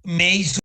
me hizo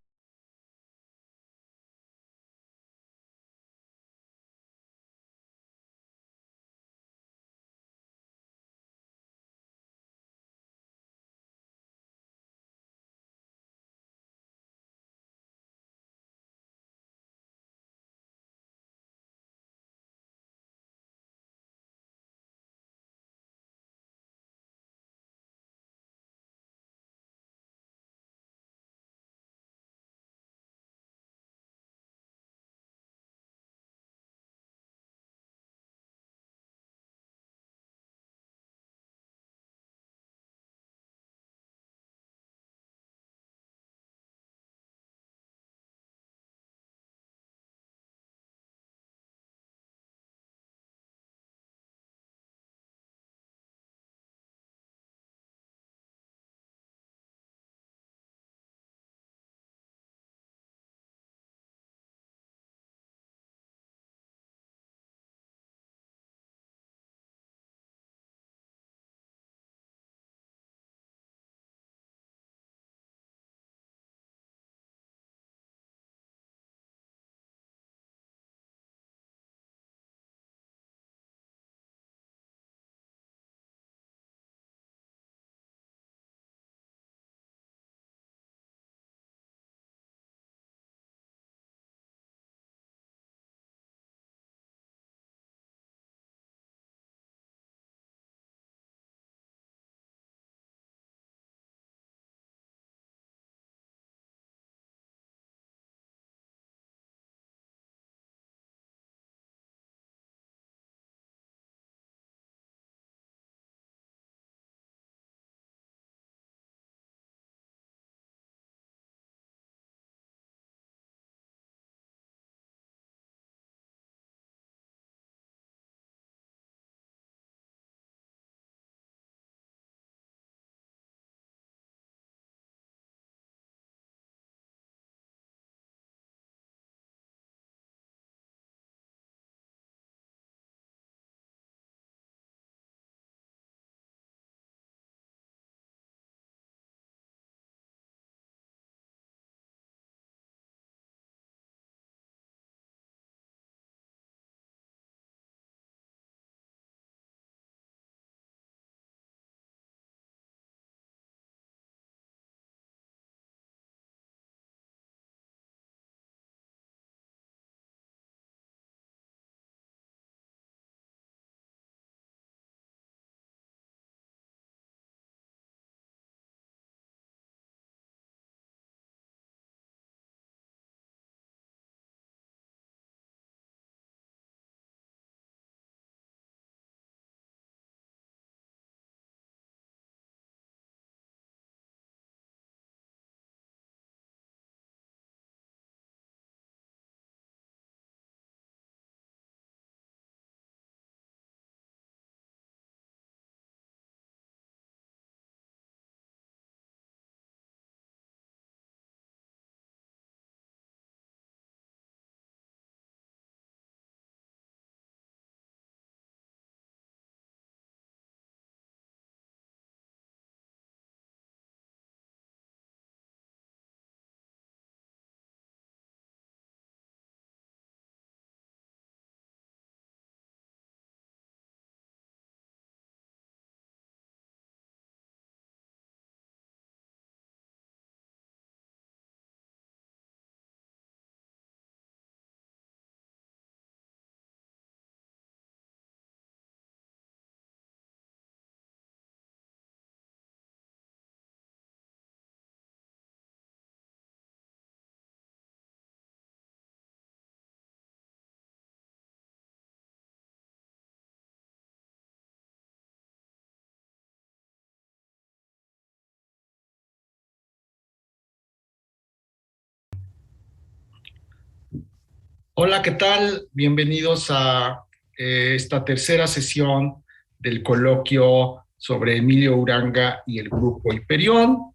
Hola, ¿qué tal? Bienvenidos a esta tercera sesión del coloquio sobre Emilio Uranga y el Grupo Hiperion.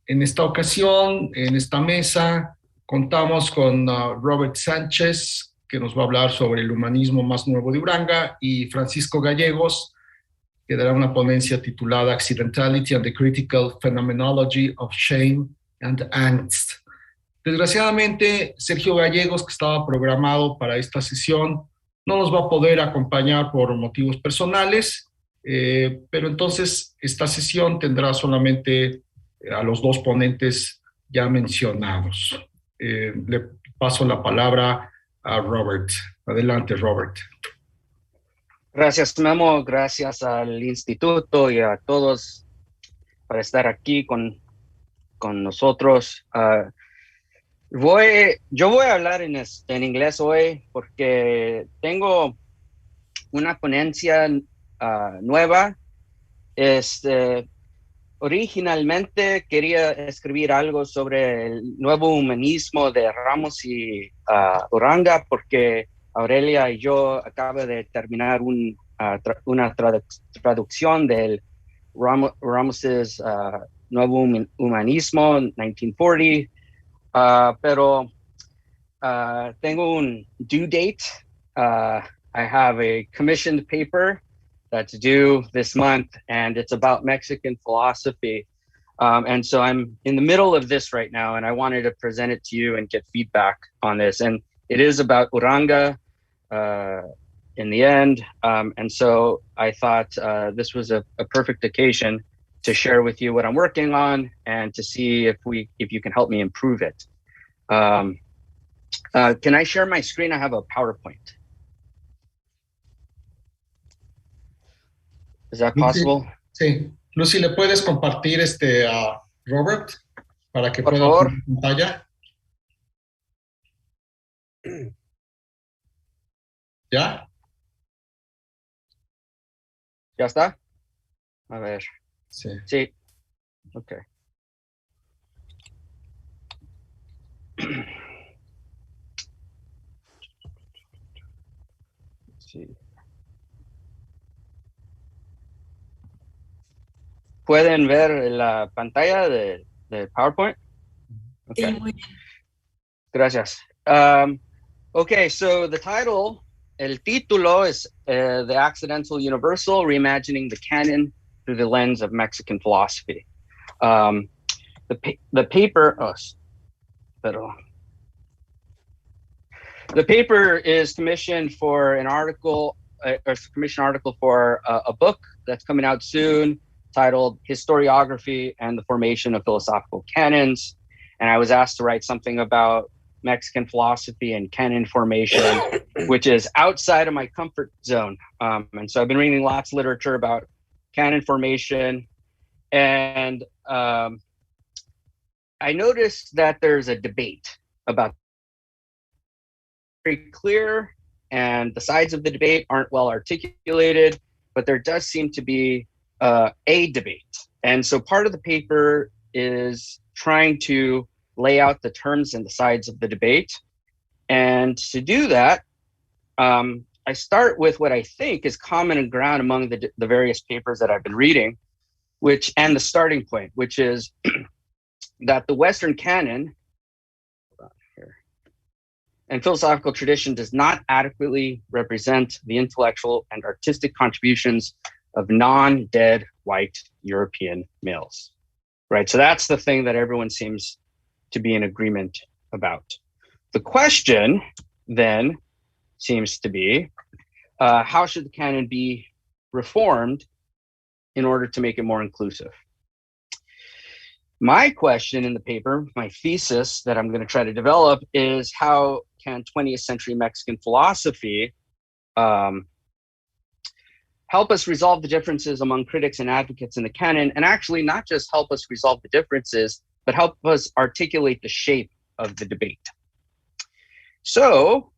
En esta ocasión, en esta mesa, contamos con Robert Sánchez, que nos va a hablar sobre el humanismo más nuevo de Uranga, y Francisco Gallegos, que dará una ponencia titulada Accidentality and the Critical Phenomenology of Shame and Angst. Desgraciadamente, Sergio Gallegos, que estaba programado para esta sesión, no nos va a poder acompañar por motivos personales, pero entonces esta sesión tendrá solamente a los dos ponentes ya mencionados. Le paso la palabra a Robert. Adelante, Robert. Gracias, Memo. Gracias al instituto y a todos por estar aquí con nosotros. Yo voy a hablar en inglés hoy porque tengo una ponencia nueva. Originalmente quería escribir algo sobre el nuevo humanismo de Ramos y Uranga, porque Aurelia y yo acabo de terminar una traducción del Ramos's nuevo humanismo, 1940, pero tengo un due date. I have a commissioned paper that's due this month, and it's about Mexican philosophy. And so I'm in the middle of this right now, and I wanted to present it to you and get feedback on this. And it is about Uranga in the end. And so I thought this was a perfect occasion to share with you what I'm working on and to see if you can help me improve it. Can I share my screen? I have a PowerPoint. Is that possible? Sí. Lucy, ¿le puedes compartir a Robert para que pueda ver la pantalla? ¿Ya? ¿Ya está? A ver. Sí. Sí. Ok. Sí. ¿Pueden ver la pantalla de PowerPoint? Okay. Sí, muy bien. Gracias. Okay, so el título es The Accidental Universal, Reimagining the Canon Through the Lens of Mexican Philosophy. The paper is commissioned for an article, for a book that's coming out soon, titled Historiography and the Formation of Philosophical Canons. And I was asked to write something about Mexican philosophy and canon formation, which is outside of my comfort zone. And so I've been reading lots of literature about canon formation. And I noticed that there's a debate about very clear, and the sides of the debate aren't well articulated, but there does seem to be a debate. And so part of the paper is trying to lay out the terms and the sides of the debate. And to do that, I start with what I think is common ground among the various papers that I've been reading, and the starting point, which is that the Western canon and philosophical tradition does not adequately represent the intellectual and artistic contributions of non-dead white European males, right? So that's the thing that everyone seems to be in agreement about. The question then seems to be, how should the canon be reformed in order to make it more inclusive? My question in the paper, my thesis that I'm going to try to develop, is how can 20th century Mexican philosophy help us resolve the differences among critics and advocates in the canon, and actually not just help us resolve the differences, but help us articulate the shape of the debate. So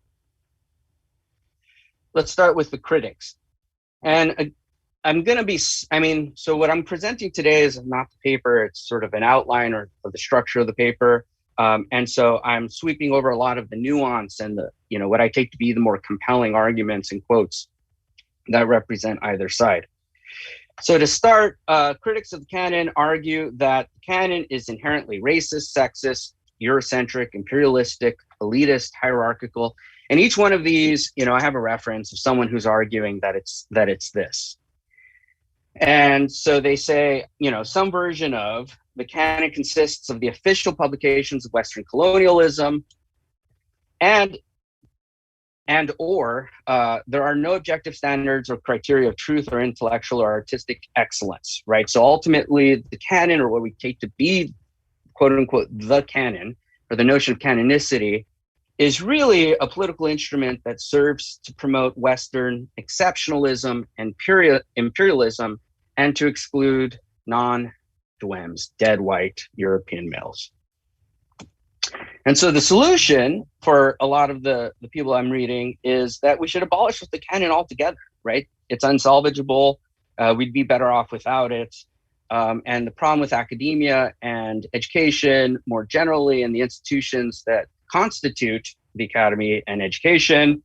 let's start with the critics. And so what I'm presenting today is not the paper, it's sort of an outline of the structure of the paper. And so I'm sweeping over a lot of the nuance and what I take to be the more compelling arguments and quotes that represent either side. So to start, critics of the canon argue that the canon is inherently racist, sexist, Eurocentric, imperialistic, elitist, hierarchical. And each one of these, I have a reference of someone who's arguing that it's this. And so they say, some version of the canon consists of the official publications of Western colonialism and or there are no objective standards or criteria of truth or intellectual or artistic excellence, right? So ultimately, the canon, or what we take to be, quote unquote, the canon, or the notion of canonicity, is really a political instrument that serves to promote Western exceptionalism and imperialism and to exclude non-dwems, dead white European males. And so the solution for a lot of the people I'm reading is that we should abolish the canon altogether, right? It's unsalvageable. We'd be better off without it. And the problem with academia and education more generally, and the institutions that constitute the academy and education,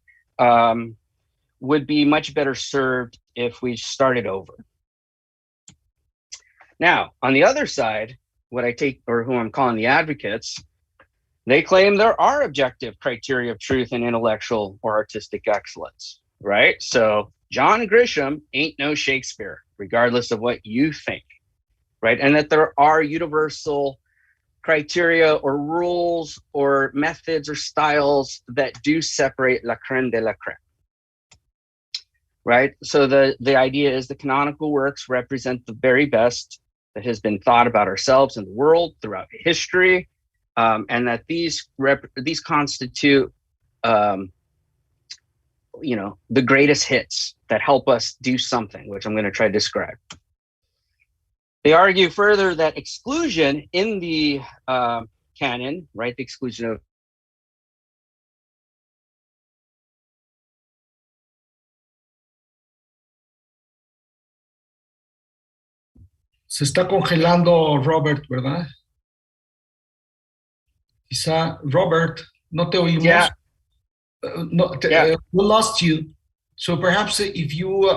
would be much better served if we started over. Now, on the other side, what I take, or who I'm calling the advocates, they claim there are objective criteria of truth and intellectual or artistic excellence, right? So John Grisham ain't no Shakespeare, regardless of what you think, right? And that there are universal criteria or rules or methods or styles that do separate la crème de la crème, right? So the idea is the canonical works represent the very best that has been thought about ourselves and the world throughout history, and that these constitute, the greatest hits that help us do something, which I'm going to try to describe. They argue further that exclusion in the canon, right, the exclusion of Se está congelando Robert, ¿verdad? Quizá, Robert, no te oímos. Yeah. We lost you. So perhaps if you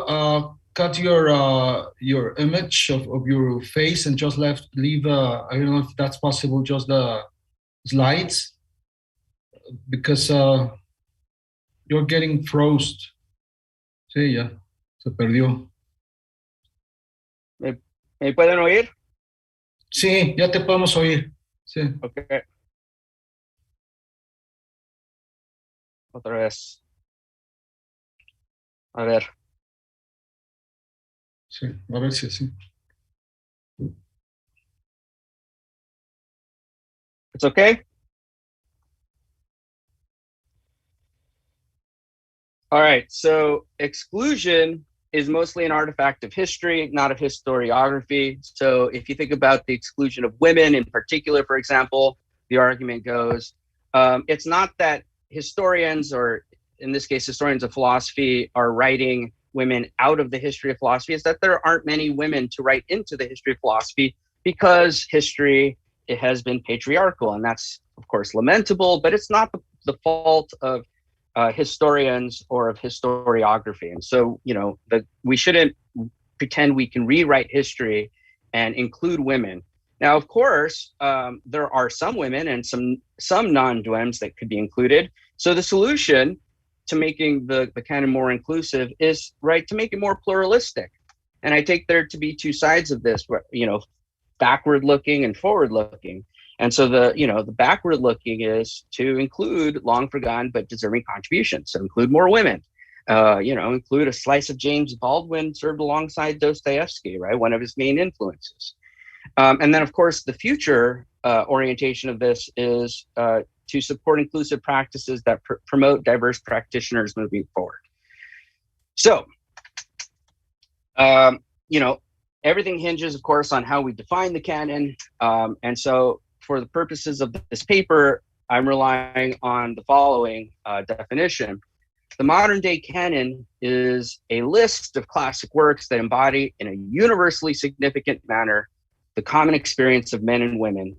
cut your image of your face and just leave, I don't know if that's possible, just the slides, because you're getting frozen. Sí, ya, se perdió. ¿Me pueden oír? Sí, ya te podemos oír. Sí. Okay. Otra vez. A ver. Sí, a ver si así. It's okay? All right, so exclusion is mostly an artifact of history, not of historiography. So if you think about the exclusion of women in particular, for example, the argument goes, it's not that historians, or in this case, historians of philosophy, are writing women out of the history of philosophy. It's that there aren't many women to write into the history of philosophy because history, it has been patriarchal. And that's, of course, lamentable, but it's not the fault of historians or of historiography. And so, we shouldn't pretend we can rewrite history and include women. Now, of course, there are some women and some non-dwems that could be included. So the solution to making the canon more inclusive is, right, to make it more pluralistic. And I take there to be two sides of this, backward looking and forward looking. And so the backward looking is to include long forgotten but deserving contributions. So include more women, include a slice of James Baldwin served alongside Dostoevsky, right? One of his main influences. And then, of course, the future orientation of this is to support inclusive practices that promote diverse practitioners moving forward. So, everything hinges, of course, on how we define the canon. And so for the purposes of this paper, I'm relying on the following definition. The modern day canon is a list of classic works that embody in a universally significant manner the common experience of men and women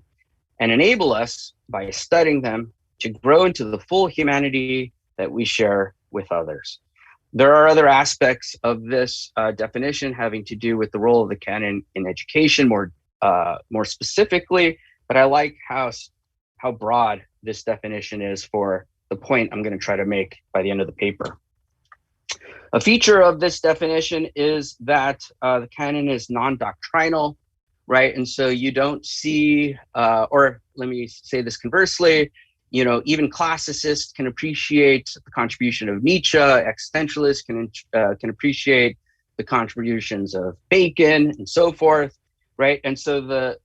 and enable us, by studying them, to grow into the full humanity that we share with others. There are other aspects of this definition having to do with the role of the canon in education more specifically, but I like how broad this definition is for the point I'm going to try to make by the end of the paper. A feature of this definition is that the canon is non-doctrinal, right? And so you don't see, or let me say this conversely, even classicists can appreciate the contribution of Nietzsche, existentialists can appreciate the contributions of Bacon and so forth, right? And so the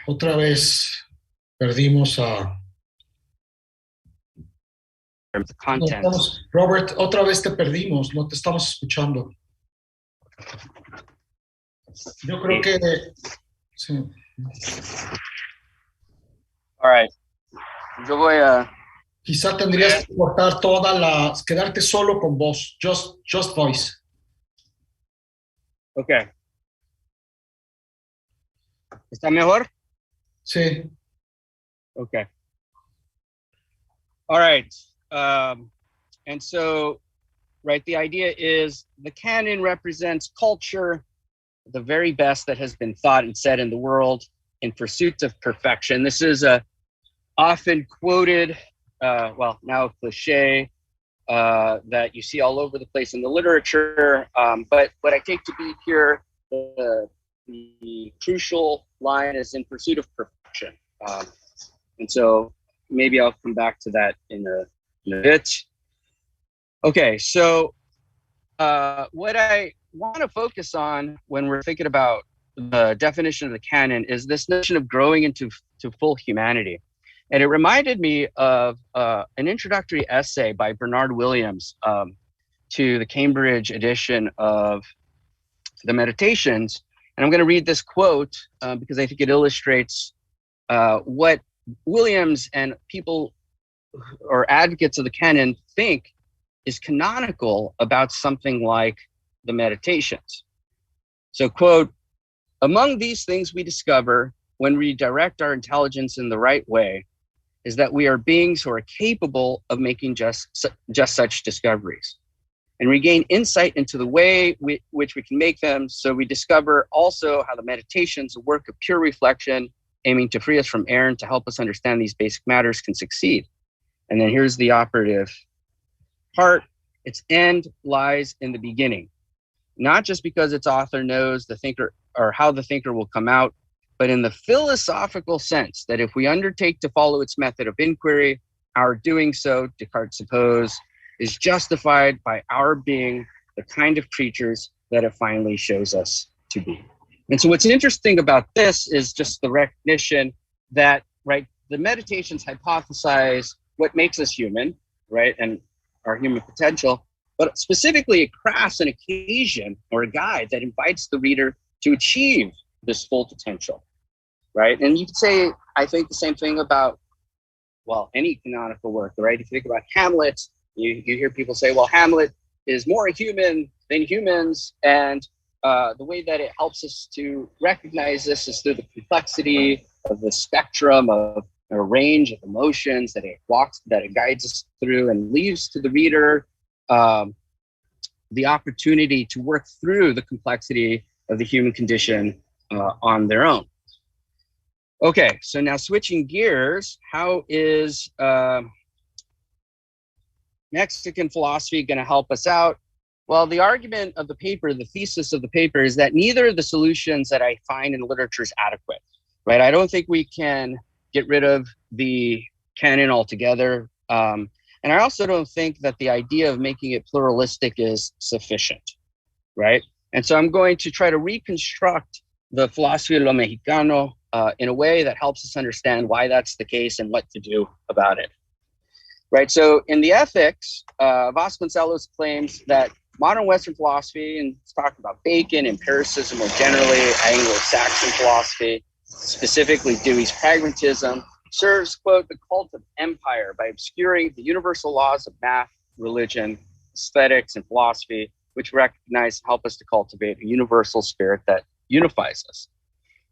Otra vez perdimos a... Robert, otra vez te perdimos, no te estamos escuchando. Yo creo que... Sí. All right. Yo voy a... Quizá tendrías que cortar quedarte solo con voz, just voice. Okay. ¿Está mejor? Sí. Okay. All right. And so, right, the idea is the canon represents culture, the very best that has been thought and said in the world in pursuit of perfection. This is a often quoted, now a cliche that you see all over the place in the literature. But what I take to be here, the crucial line is in pursuit of perfection. And so maybe I'll come back to that in a bit. Okay, so what I want to focus on when we're thinking about the definition of the canon is this notion of growing into full humanity. And it reminded me of an introductory essay by Bernard Williams to the Cambridge edition of the Meditations. And I'm going to read this quote because I think it illustrates what Williams and people or advocates of the canon think is canonical about something like the Meditations. So, quote, "Among these things we discover when we direct our intelligence in the right way is that we are beings who are capable of making just such discoveries. And we gain insight into the way which we can make them, so we discover also how the Meditations, a work of pure reflection, aiming to free us from error and to help us understand these basic matters, can succeed." And then here's the operative part. Its end lies in the beginning, not just because its author knows the thinker or how the thinker will come out, but in the philosophical sense that if we undertake to follow its method of inquiry, our doing so, Descartes supposed, is justified by our being the kind of creatures that it finally shows us to be. And so what's interesting about this is just the recognition that, right, the Meditations hypothesize what makes us human, right, and our human potential, but specifically it crafts an occasion or a guide that invites the reader to achieve this full potential, right? And you could say, I think the same thing about, well, any canonical work, right? If you think about Hamlet, you hear people say, well, Hamlet is more human than humans, and the way that it helps us to recognize this is through the complexity of the spectrum of a range of emotions that it guides us through and leaves to the reader the opportunity to work through the complexity of the human condition on their own. Okay, so now switching gears, how is Mexican philosophy going to help us out? Well, the argument of the paper, the thesis of the paper, is that neither of the solutions that I find in literature is adequate, right? I don't think we can get rid of the canon altogether. And I also don't think that the idea of making it pluralistic is sufficient, right? And so I'm going to try to reconstruct the philosophy of lo mexicano in a way that helps us understand why that's the case and what to do about it, right? So in the Ethics, Vasconcelos claims that modern Western philosophy, and it's talking about Bacon, empiricism more generally, Anglo-Saxon philosophy, specifically Dewey's pragmatism, serves, quote, the cult of empire by obscuring the universal laws of math, religion, aesthetics, and philosophy, which recognize and help us to cultivate a universal spirit that unifies us.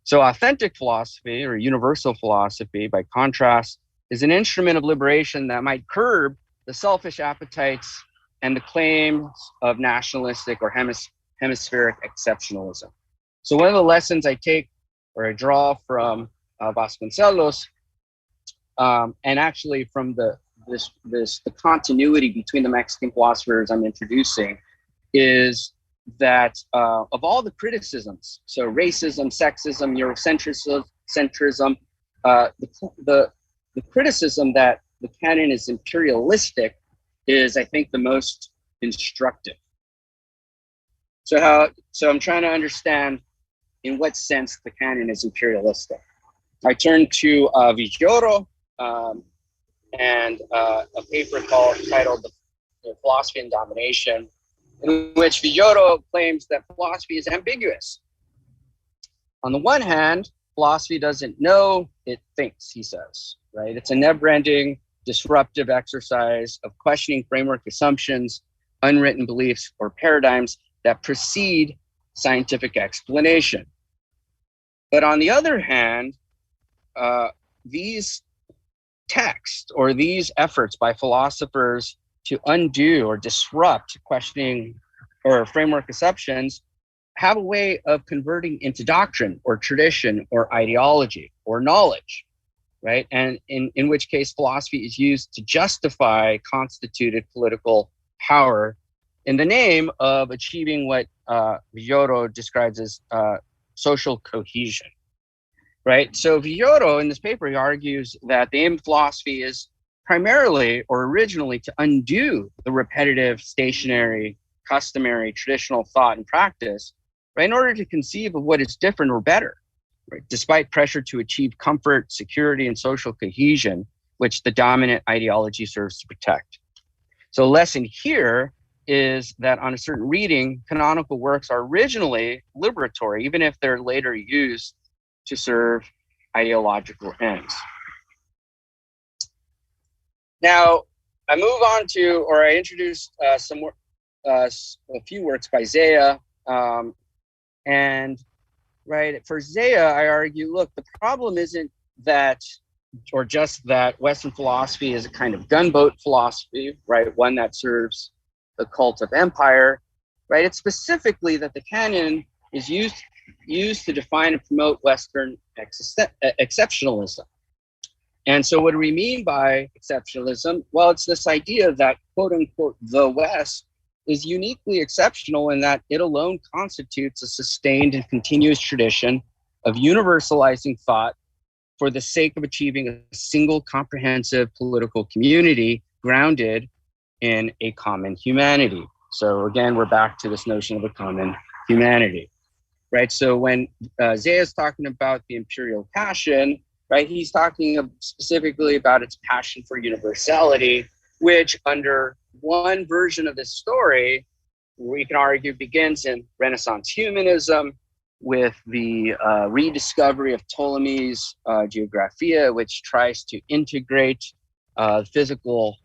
So authentic philosophy, or universal philosophy, by contrast, is an instrument of liberation that might curb the selfish appetites and the claims of nationalistic or hemispheric exceptionalism. So one of the lessons I take or I draw from Vasconcelos, and actually from the continuity between the Mexican philosophers I'm introducing, is that of all the criticisms, so racism, sexism, Eurocentrism, the criticism that the canon is imperialistic is, I think, the most instructive. So I'm trying to understand in what sense the canon is imperialistic. I turn to Villoro and a paper titled The Philosophy and Domination, in which Villoro claims that philosophy is ambiguous. On the one hand, philosophy doesn't know, it thinks, he says, right? It's a never-ending, disruptive exercise of questioning framework assumptions, unwritten beliefs, or paradigms that precede scientific explanation. But on the other hand, these texts or these efforts by philosophers to undo or disrupt questioning or framework assumptions have a way of converting into doctrine or tradition or ideology or knowledge, right? And in which case philosophy is used to justify constituted political power in the name of achieving what Villoro describes as social cohesion, right? So Villoro, in this paper, he argues that the aim of philosophy is primarily or originally to undo the repetitive, stationary, customary, traditional thought and practice, right, in order to conceive of what is different or better, right, despite pressure to achieve comfort, security, and social cohesion, which the dominant ideology serves to protect. So a lesson here is that on a certain reading, canonical works are originally liberatory, even if they're later used to serve ideological ends. Now, I move on to, or I introduce a few works by Zea, and right, for Zea, I argue, look, the problem isn't that, or just that Western philosophy is a kind of gunboat philosophy, right, one that serves the cult of empire, right? It's specifically that the canon is used to define and promote Western exceptionalism. And so what do we mean by exceptionalism? Well, it's this idea that, quote unquote, the West is uniquely exceptional in that it alone constitutes a sustained and continuous tradition of universalizing thought for the sake of achieving a single comprehensive political community grounded in a common humanity. So again, we're back to this notion of a common humanity, right? So when Zea is talking about the imperial passion, right, he's talking specifically about its passion for universality, which under one version of this story, we can argue begins in Renaissance humanism with the rediscovery of Ptolemy's Geographia, which tries to integrate physical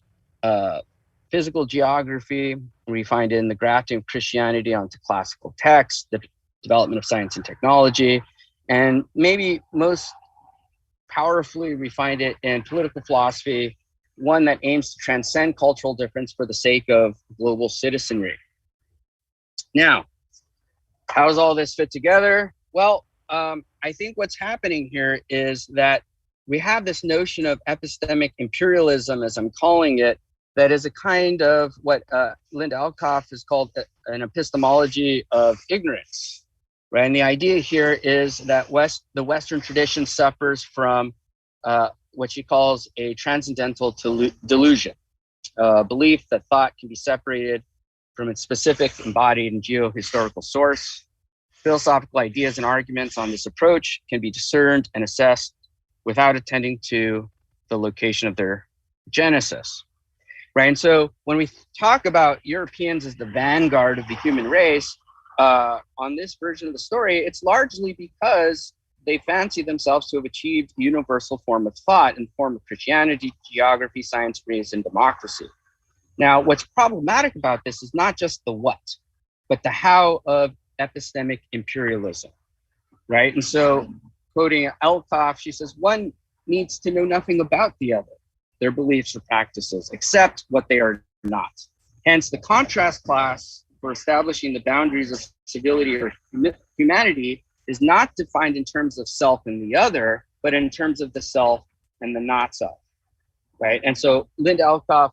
geography. We find it in the grafting of Christianity onto classical texts, the development of science and technology, and maybe most powerfully we find it in political philosophy, one that aims to transcend cultural difference for the sake of global citizenry. Now, how does all this fit together? Well, I think what's happening here is that we have this notion of epistemic imperialism, as I'm calling it, that is a kind of what Linda Elkoff has called an epistemology of ignorance, right? And the idea here is that the Western tradition suffers from what she calls a transcendental delusion, belief that thought can be separated from its specific, embodied, and geohistorical source. Philosophical ideas and arguments on this approach can be discerned and assessed without attending to the location of their genesis, right? And so when we talk about Europeans as the vanguard of the human race, on this version of the story, it's largely because they fancy themselves to have achieved a universal form of thought in the form of Christianity, geography, science, reason, and democracy. Now, what's problematic about this is not just the what, but the how of epistemic imperialism, right? And so, quoting Elkoff, she says, one needs to know nothing about the other, their beliefs or practices, except what they are not. Hence, the contrast class for establishing the boundaries of civility or humanity is not defined in terms of self and the other, but in terms of the self and the not self, right? And so Linda Elkoff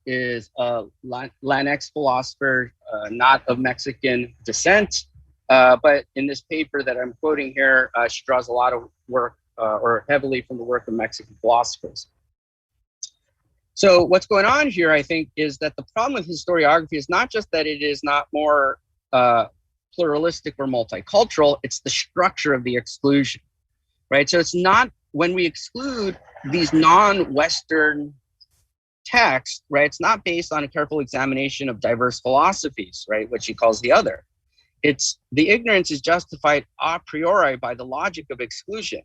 is a Latinx philosopher, not of Mexican descent, but in this paper that I'm quoting here, she draws a lot of work or heavily from the work of Mexican philosophers. So what's going on here, I think, is that the problem with historiography is not just that it is not more pluralistic or multicultural, it's the structure of the exclusion, right? So it's not, when we exclude these non-Western texts, right, it's not based on a careful examination of diverse philosophies, right, which he calls the other. It's the ignorance is justified a priori by the logic of exclusion,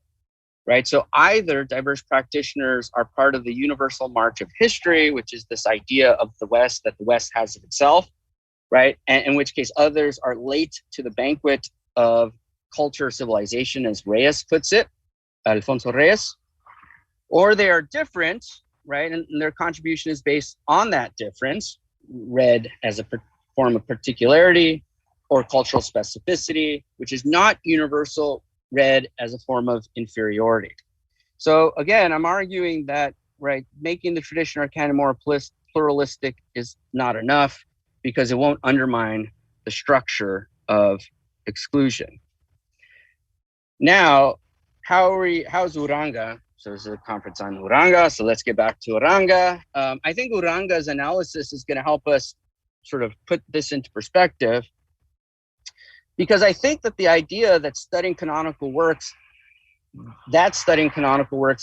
right? So either diverse practitioners are part of the universal march of history, which is this idea of the West, that the West has of itself, right? And in which case others are late to the banquet of culture or civilization, as Reyes puts it, Alfonso Reyes, or they are different, right? And their contribution is based on that difference, read as a form of particularity or cultural specificity, which is not universal, read as a form of inferiority. So again, I'm arguing that, right, making the tradition or canon more pluralistic is not enough because it won't undermine the structure of exclusion. Now, how's Uranga? So there's a conference on Uranga, so let's get back to Uranga. I think Uranga's analysis is going to help us sort of put this into perspective, because I think that the idea that studying canonical works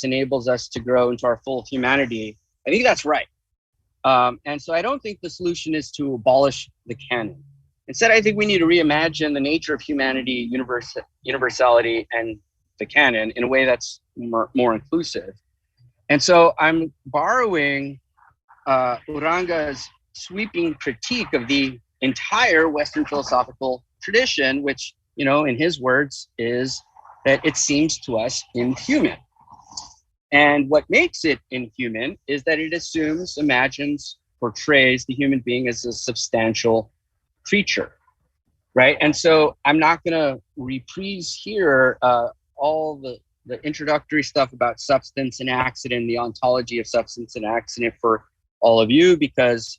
enables us to grow into our full humanity, I think that's right. And so I don't think the solution is to abolish the canon. Instead, I think we need to reimagine the nature of humanity, universality, and the canon in a way that's more inclusive. And so I'm borrowing Uranga's sweeping critique of the entire Western philosophical tradition, which, you know, in his words, is that it seems to us inhuman. And what makes it inhuman is that it assumes, imagines, portrays the human being as a substantial creature, right? And so I'm not going to reprise here all the introductory stuff about substance and accident, the ontology of substance and accident for all of you, because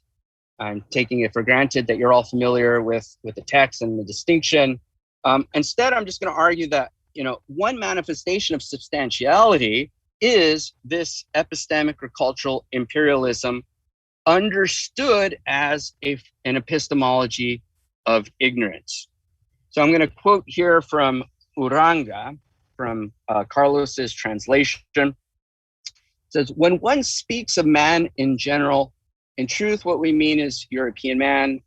I'm taking it for granted that you're all familiar with the text and the distinction. Instead, I'm just going to argue that, you know, one manifestation of substantiality is this epistemic or cultural imperialism understood as an epistemology of ignorance. So I'm going to quote here from Uranga, from Carlos's translation. It says, when one speaks of man in general, in truth, what we mean is European man,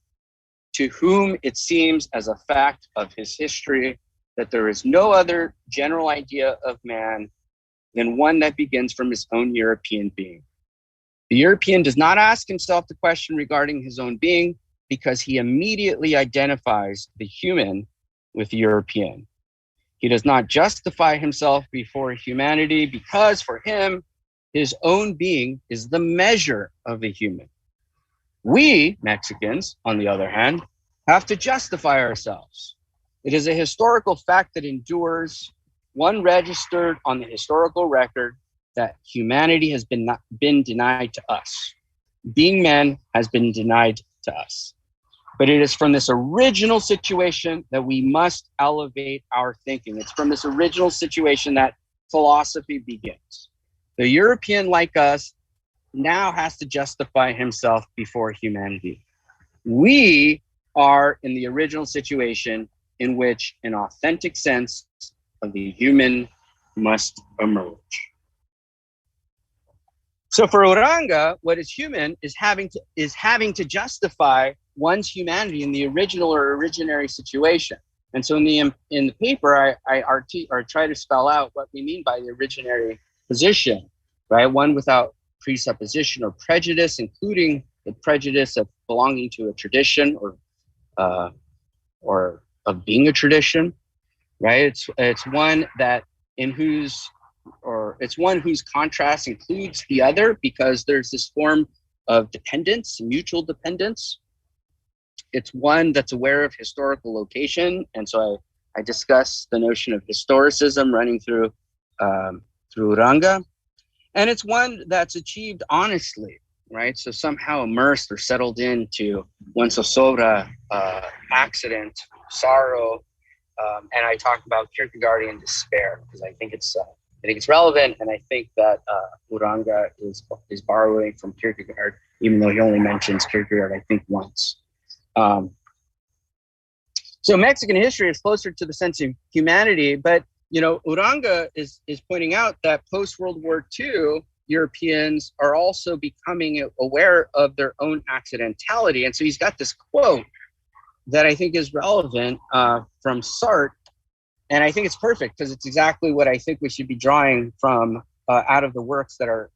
to whom it seems as a fact of his history that there is no other general idea of man than one that begins from his own European being. The European does not ask himself the question regarding his own being because he immediately identifies the human with the European. He does not justify himself before humanity because for him, his own being is the measure of the human. We, Mexicans, on the other hand, have to justify ourselves. It is a historical fact that endures, one registered on the historical record, that humanity has been denied to us. Being men has been denied to us. But it is from this original situation that we must elevate our thinking. It's from this original situation that philosophy begins. The European, like us, now has to justify himself before humanity. We are in the original situation in which an authentic sense of the human must emerge. So for Uranga, what is human is having to justify one's humanity in the original or originary situation. And so in the paper, I try to spell out what we mean by the originary position, right? One without presupposition or prejudice, including the prejudice of belonging to a tradition or of being a tradition, right? It's one that it's one whose contrast includes the other, because there's this form of dependence, mutual dependence. It's one that's aware of historical location. And so I discuss the notion of historicism running through Uranga. And it's one that's achieved honestly, right? So somehow immersed or settled into one's zozobra, accident, sorrow. And I talk about Kierkegaardian despair because I think it's relevant, and I think that Uranga is borrowing from Kierkegaard, even though he only mentions Kierkegaard, I think, once. So Mexican history is closer to the sense of humanity, but Uranga is pointing out that post-World War II, Europeans are also becoming aware of their own accidentality. And so he's got this quote that I think is relevant from Sartre. And I think it's perfect because it's exactly what I think we should be drawing from out of the works that are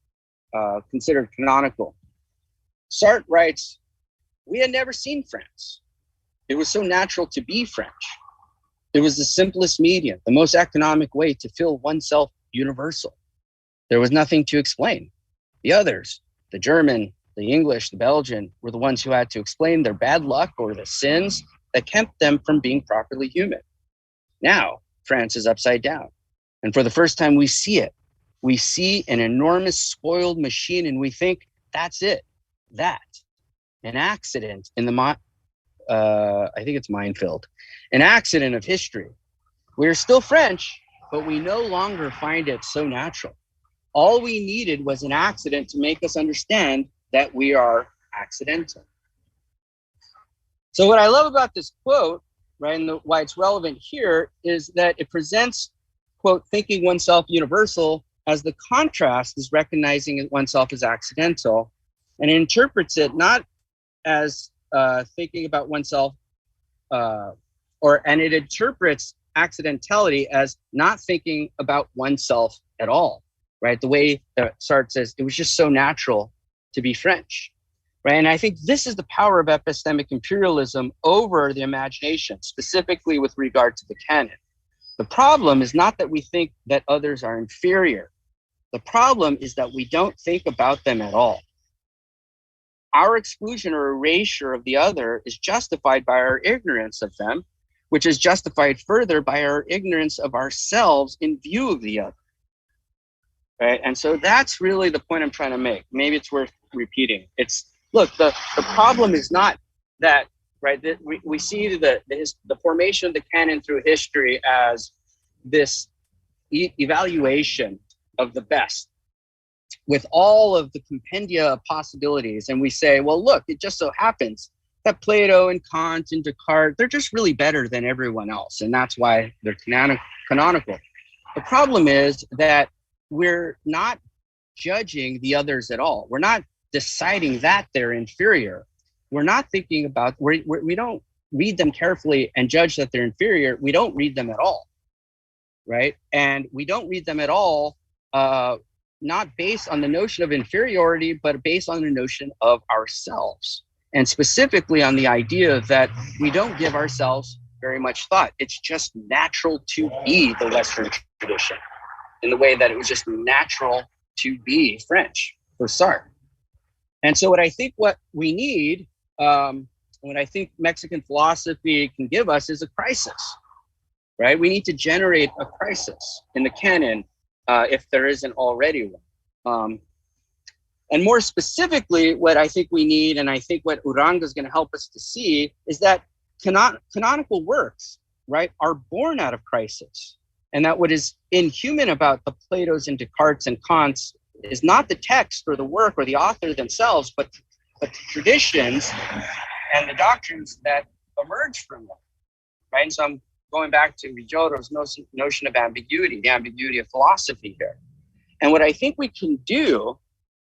considered canonical. Sartre writes, "We had never seen France. It was so natural to be French. It was the simplest medium, the most economic way to feel oneself universal. There was nothing to explain. The others, the German, the English, the Belgian, were the ones who had to explain their bad luck or the sins that kept them from being properly human. Now, France is upside down. And for the first time, we see it. We see an enormous spoiled machine and we think, that's it. That. An accident in the I think it's minefield. An accident of history. We're still French, but we no longer find it so natural. All we needed was an accident to make us understand that we are accidental." So what I love about this quote, right, and why it's relevant here, is that it presents, quote, thinking oneself universal as the contrast is recognizing oneself as accidental, and it interprets it not as thinking about oneself, and it interprets accidentality as not thinking about oneself at all, right? The way that Sartre says, it was just so natural to be French, right? And I think this is the power of epistemic imperialism over the imagination, specifically with regard to the canon. The problem is not that we think that others are inferior. The problem is that we don't think about them at all. Our exclusion or erasure of the other is justified by our ignorance of them, which is justified further by our ignorance of ourselves in view of the other. Right? And so that's really the point I'm trying to make. Maybe it's worth repeating. It's, look, the problem is not that, right, that we see the formation of the canon through history as this evaluation of the best with all of the compendia of possibilities. And we say, well, look, it just so happens that Plato and Kant and Descartes, they're just really better than everyone else. And that's why they're canonical. The problem is that we're not judging the others at all. We're not deciding that they're inferior. We're not thinking about, we don't read them carefully and judge that they're inferior. We don't read them at all, right? And we don't read them at all, not based on the notion of inferiority, but based on the notion of ourselves. And specifically on the idea that we don't give ourselves very much thought. It's just natural to be the Western tradition, in the way that it was just natural to be French for Sartre. And so what I think what we need, what I think Mexican philosophy can give us is a crisis, right? We need to generate a crisis in the canon if there isn't already one. And more specifically, what I think we need, and I think what Uranga is going to help us to see, is that canonical works, right, are born out of crisis. And that what is inhuman about the Platos and Descartes and Kants is not the text or the work or the author themselves, but the traditions and the doctrines that emerge from them, right? And so I'm going back to Villoro's notion of ambiguity, the ambiguity of philosophy here. And what I think we can do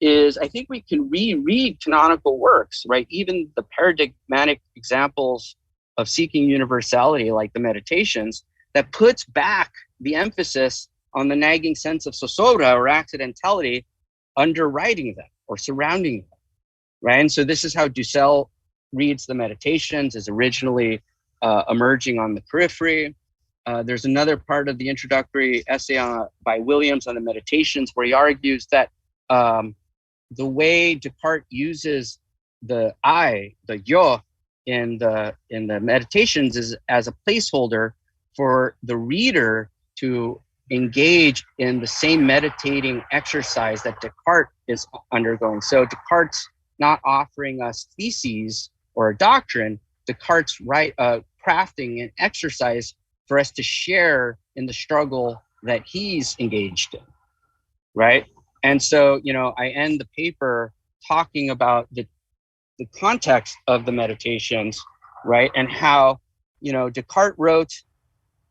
is I think we can reread canonical works, right? Even the paradigmatic examples of seeking universality, like the Meditations, that puts back the emphasis on the nagging sense of zozobra or accidentality underwriting them or surrounding them, right? And so this is how Dussel reads the Meditations, is originally emerging on the periphery. There's another part of the introductory essay by Williams on the Meditations where he argues that the way Descartes uses the I, the yo, in the meditations is as a placeholder for the reader to engage in the same meditating exercise that Descartes is undergoing. So Descartes not offering us theses or a doctrine, Descartes crafting an exercise for us to share in the struggle that he's engaged in, right? And so, I end the paper talking about the context of the meditations, right? And how, Descartes wrote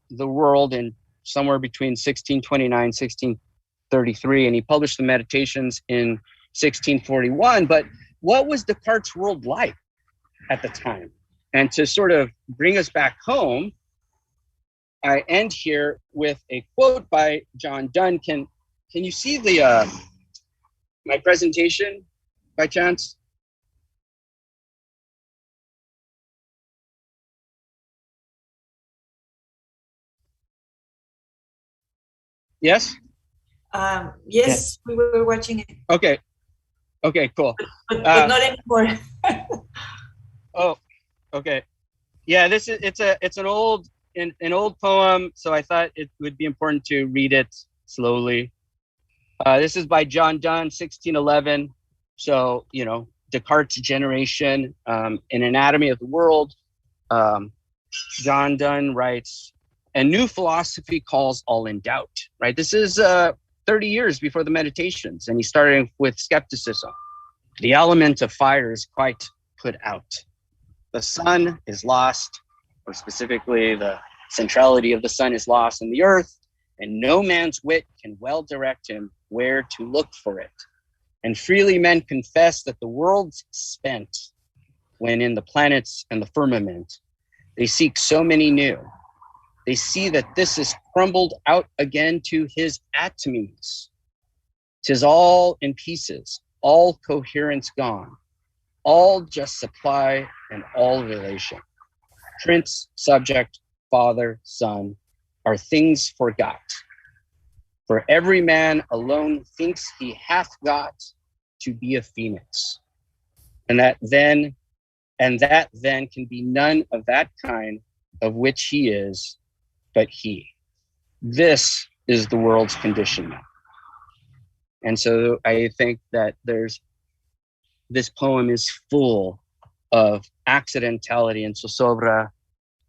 the world in somewhere between 1629, 1633, and he published the meditations in 1641. But what was Descartes' world like at the time? And to sort of bring us back home, I end here with a quote by John Donne. Can you see the my presentation by chance? Yes? Yes, we were watching it. Okay, cool. But not anymore. Oh, okay. Yeah, it's an old poem, so I thought it would be important to read it slowly. This is by John Donne, 1611. So, Descartes' generation, in Anatomy of the World, John Donne writes, "A new philosophy calls all in doubt," right? This is 30 years before the meditations, and he's starting with skepticism. "The element of fire is quite put out. The sun is lost," or specifically the centrality of the sun is lost in the earth, "and no man's wit can well direct him where to look for it. And freely men confess that the world's spent, when in the planets and the firmament they seek so many new. They see that this is crumbled out again to his atomies. 'Tis all in pieces, all coherence gone, all just supply and all relation. Prince, subject, father, son are things forgot. For every man alone thinks he hath got to be a phoenix. And that then can be none of that kind of which he is, but he. This is the world's condition now." And so I think that this poem is full of accidentality and zozobra,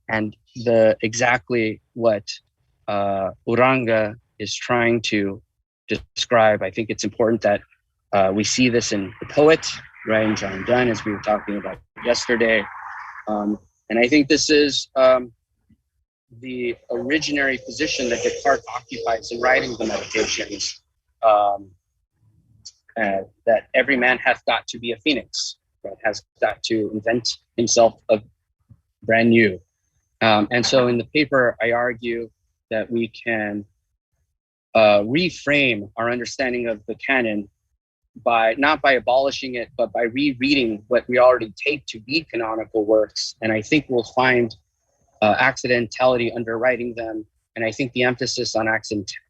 and exactly what Uranga is trying to describe. I think it's important that we see this in the poet, right, in John Donne, as we were talking about yesterday. And I think this is the originary position that Descartes occupies in writing the Meditations, that every man hath got to be a phoenix, right, has got to invent himself a brand new. And so in the paper, I argue that we can reframe our understanding of the canon not by abolishing it, but by rereading what we already take to be canonical works. And I think we'll find accidentality underwriting them. And I think the emphasis on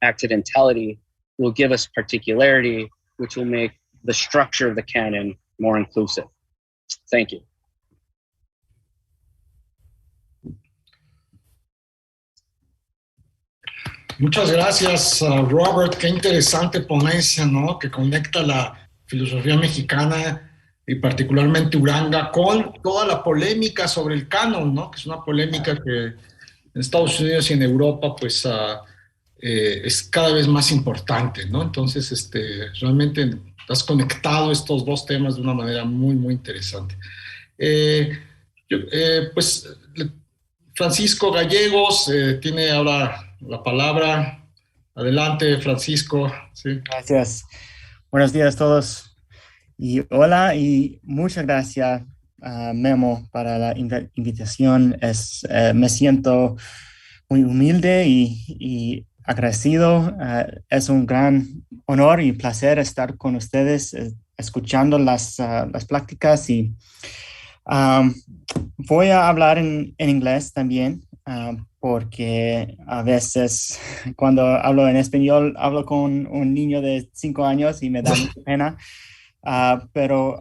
accidentality will give us particularity, which will make the structure of the canon more inclusive. Thank you. Muchas gracias, Robert. Qué interesante ponencia, ¿no? Que conecta la filosofía mexicana y particularmente Uranga con toda la polémica sobre el canon, ¿no? Que es una polémica que en Estados Unidos y en Europa, pues, es cada vez más importante, ¿no? Entonces, realmente has conectado estos dos temas de una manera muy, muy interesante. Pues, Francisco Gallegos tiene ahora la palabra. Adelante, Francisco. Sí. Gracias. Buenos días a todos. Y hola y muchas gracias, Memo, para la invitación. Me siento muy humilde y agradecido. Es un gran honor y placer estar con ustedes escuchando las pláticas y voy a hablar en inglés también. Porque a veces cuando hablo en español hablo con un niño de 5 años y me da mucha pena. pero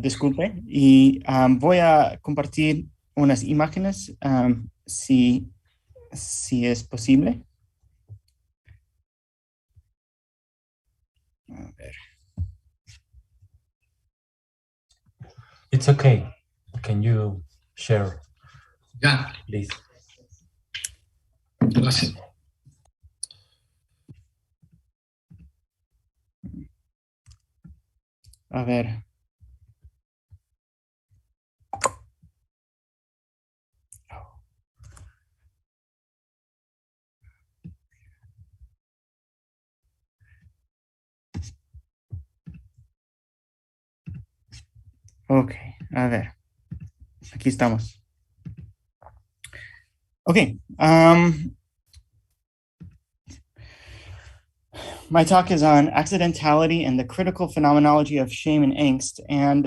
disculpe, y voy a compartir unas imágenes si es posible. A ver. It's okay. Can you share, please? Gracias. A ver. Ok, a ver. Aquí estamos. Okay. My talk is on accidentality and the critical phenomenology of shame and angst. And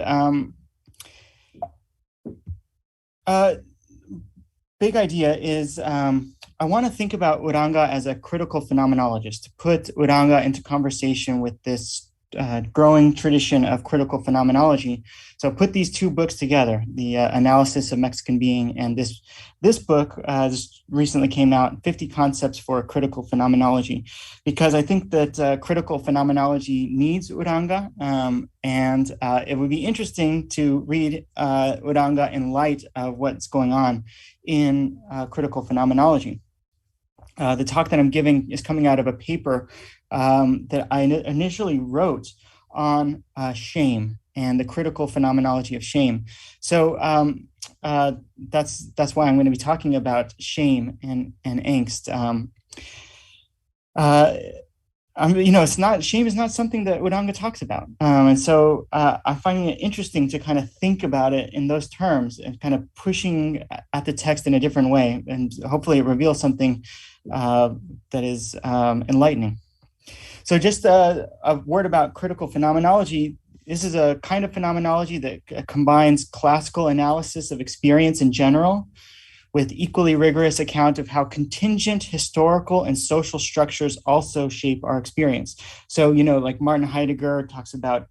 big idea is I want to think about Uranga as a critical phenomenologist, to put Uranga into conversation with this growing tradition of critical phenomenology. So put these two books together, the Analysis of Mexican Being, and this book just recently came out, 50 Concepts for Critical Phenomenology, because I think that critical phenomenology needs Uranga, and it would be interesting to read Uranga in light of what's going on in critical phenomenology. The talk that I'm giving is coming out of a paper that I initially wrote on shame and the critical phenomenology of shame. So that's why I'm going to be talking about shame and angst. Shame is not something that Uranga talks about. And so I find it interesting to kind of think about it in those terms and kind of pushing at the text in a different way. And hopefully it reveals something that is enlightening. So just a word about critical phenomenology. This is a kind of phenomenology that combines classical analysis of experience in general with equally rigorous account of how contingent historical and social structures also shape our experience. So, like Martin Heidegger talks about,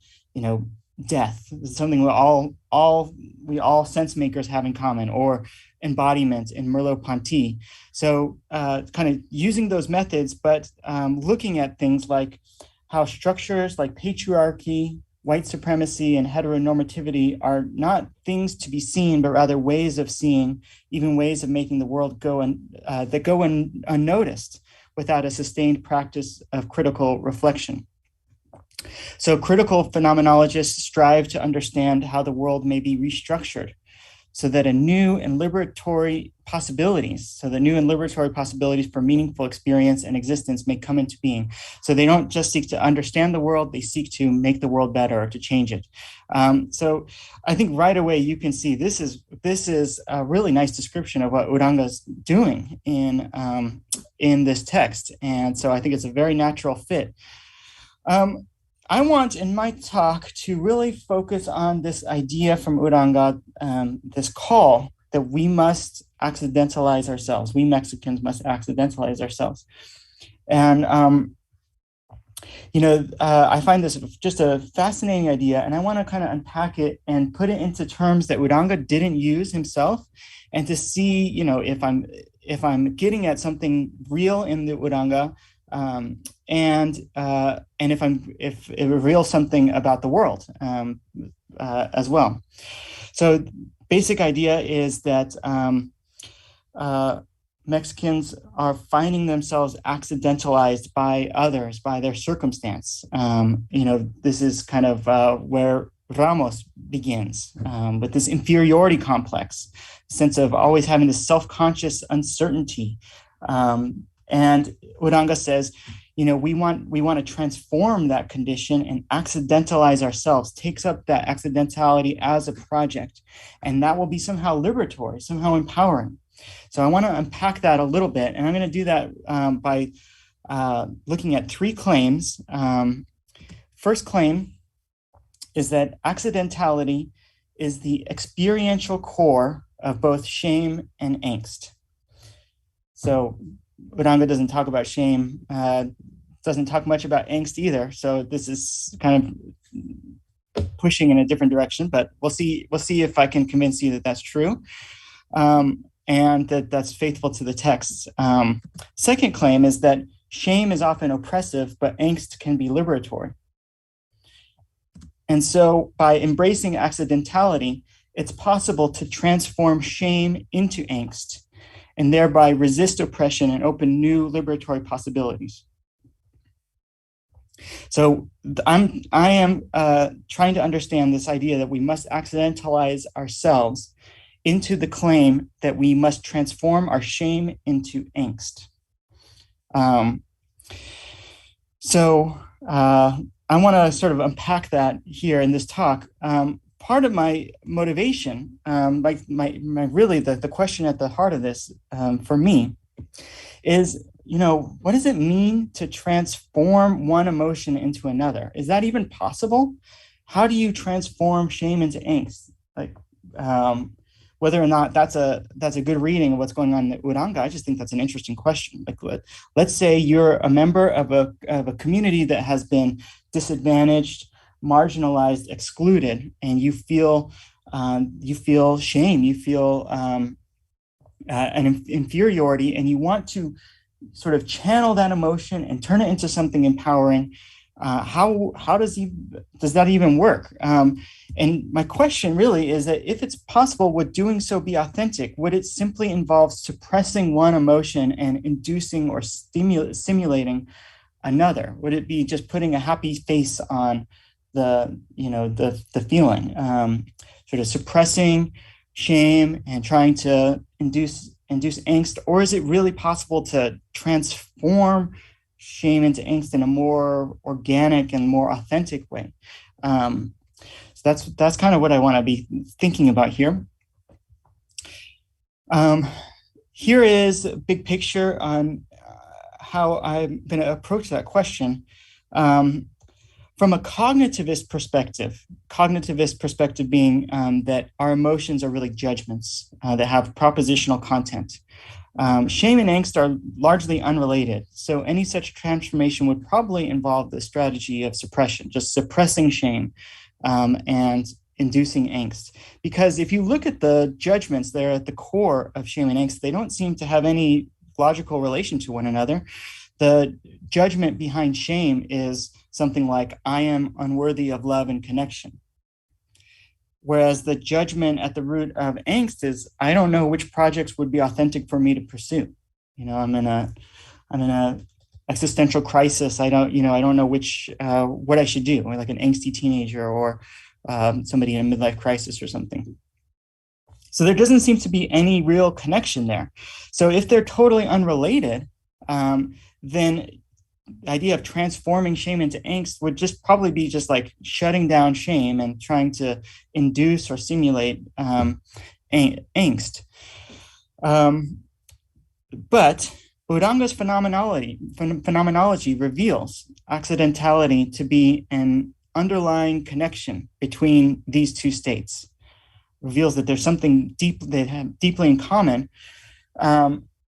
death. It's something we all sense makers have in common, or embodiment in Merleau-Ponty. So kind of using those methods, but looking at things like how structures like patriarchy, white supremacy, and heteronormativity are not things to be seen, but rather ways of seeing, even ways of making the world go unnoticed without a sustained practice of critical reflection. So critical phenomenologists strive to understand how the world may be restructured so that new and liberatory possibilities for meaningful experience and existence may come into being. So they don't just seek to understand the world, they seek to make the world better or to change it. So I think right away you can see this is a really nice description of what Uranga's doing in this text. And so I think it's a very natural fit. I want in my talk to really focus on this idea from Uranga, this call that we must accidentalize ourselves. We Mexicans must accidentalize ourselves. And, I find this just a fascinating idea, and I want to kind of unpack it and put it into terms that Uranga didn't use himself, and to see, if I'm getting at something real in the Uranga, and if it reveals something about the world as well. So basic idea is that Mexicans are finding themselves accidentalized by others, by their circumstance. This is kind of where Ramos begins, with this inferiority complex, sense of always having this self-conscious uncertainty. And Uranga says, we want to transform that condition and accidentalize ourselves, takes up that accidentality as a project. And that will be somehow liberatory, somehow empowering. So I want to unpack that a little bit. And I'm going to do that by looking at three claims. First claim is that accidentality is the experiential core of both shame and angst. So Uranga doesn't talk about shame doesn't talk much about angst either. So this is kind of pushing in a different direction, but we'll see if I can convince you that that's true. And that's faithful to the texts. Second claim is that shame is often oppressive, but angst can be liberatory. And so by embracing accidentality, it's possible to transform shame into angst and thereby resist oppression and open new liberatory possibilities. So I am trying to understand this idea that we must accidentalize ourselves into the claim that we must transform our shame into angst. I want to sort of unpack that here in this talk. Part of my motivation, really the question at the heart of this for me is, what does it mean to transform one emotion into another? Is that even possible? How do you transform shame into angst? Whether or not that's a good reading of what's going on in Uranga, I just think that's an interesting question. Let's say you're a member of a community that has been disadvantaged, marginalized, excluded, and you feel shame, you feel an inferiority, and you want to sort of channel that emotion and turn it into something empowering. How does that even work? And my question really is that if it's possible, would doing so be authentic? Would it simply involve suppressing one emotion and inducing or simulating another? Would it be just putting a happy face on the feeling, sort of suppressing shame and trying to induce angst? Or is it really possible to transform shame into angst in a more organic and more authentic way? So that's kind of what I want to be thinking about here. Here is a big picture on how I'm going to approach that question. From a cognitivist perspective being that our emotions are really judgments that have propositional content. Shame and angst are largely unrelated. So any such transformation would probably involve the strategy of suppression, just suppressing shame and inducing angst. Because if you look at the judgments, they're at the core of shame and angst. They don't seem to have any logical relation to one another. The judgment behind shame is something like, I am unworthy of love and connection. Whereas the judgment at the root of angst is, I don't know which projects would be authentic for me to pursue. I'm in a existential crisis. I don't know what I should do, like an angsty teenager or somebody in a midlife crisis or something. So there doesn't seem to be any real connection there. So if they're totally unrelated, then the idea of transforming shame into angst would just probably be just like shutting down shame and trying to induce or simulate angst. But Uranga's phenomenology reveals accidentality to be an underlying connection between these two states, reveals that there's something they have deeply in common.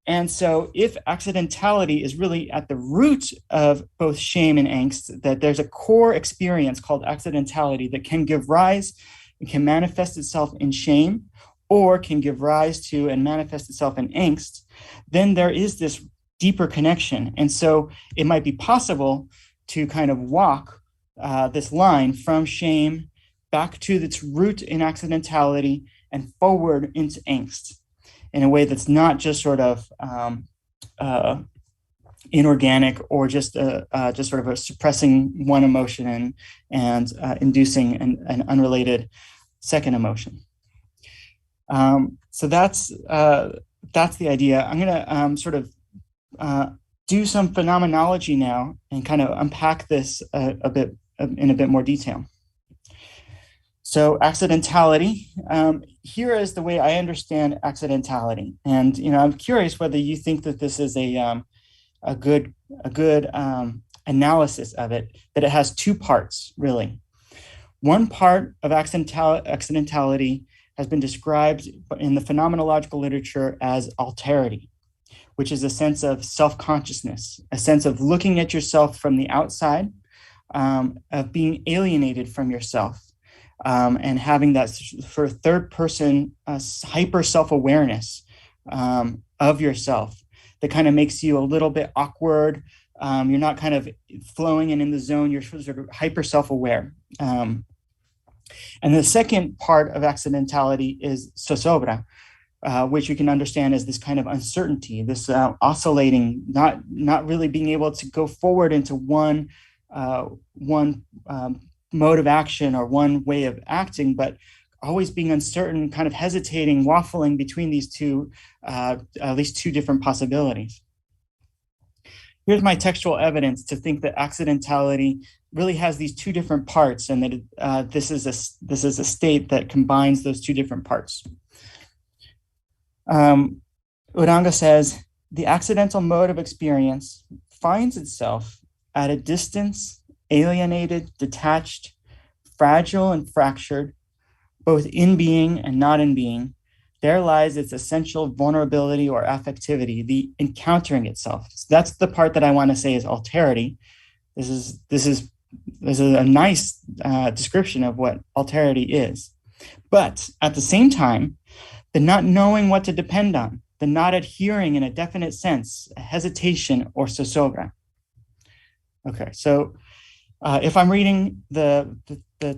And so if accidentality is really at the root of both shame and angst, that there's a core experience called accidentality that can give rise and can manifest itself in shame or can give rise to and manifest itself in angst, then there is this deeper connection. And so it might be possible to kind of walk this line from shame back to its root in accidentality and forward into angst in a way that's not just sort of inorganic or just sort of a suppressing one emotion and inducing an unrelated second emotion. So that's the idea. I'm going to sort of do some phenomenology now and kind of unpack this a bit in a bit more detail. So accidentality, here is the way I understand accidentality. And, I'm curious whether you think that this is a good analysis of it, that it has two parts, really. One part of accidentality has been described in the phenomenological literature as alterity, which is a sense of self-consciousness, a sense of looking at yourself from the outside, of being alienated from yourself, and having that for third person hyper self-awareness of yourself that kind of makes you a little bit awkward. You're not kind of flowing and in the zone, you're sort of hyper self-aware. And the second part of accidentality is zozobra, which you can understand as this kind of uncertainty, this oscillating, not really being able to go forward into one mode of action or one way of acting, but always being uncertain, kind of hesitating, waffling between these two, at least two different possibilities. Here's my textual evidence to think that accidentality really has these two different parts, and that this is a state that combines those two different parts. Uranga says, the accidental mode of experience finds itself at a distance, alienated, detached, fragile and fractured, both in being and not in being. There lies its essential vulnerability or affectivity, the encountering itself. So that's the part that I want to say is alterity. This is a nice description of what alterity is. But at the same time, the not knowing what to depend on, the not adhering in a definite sense, a hesitation or zozobra. Okay, so if I'm reading the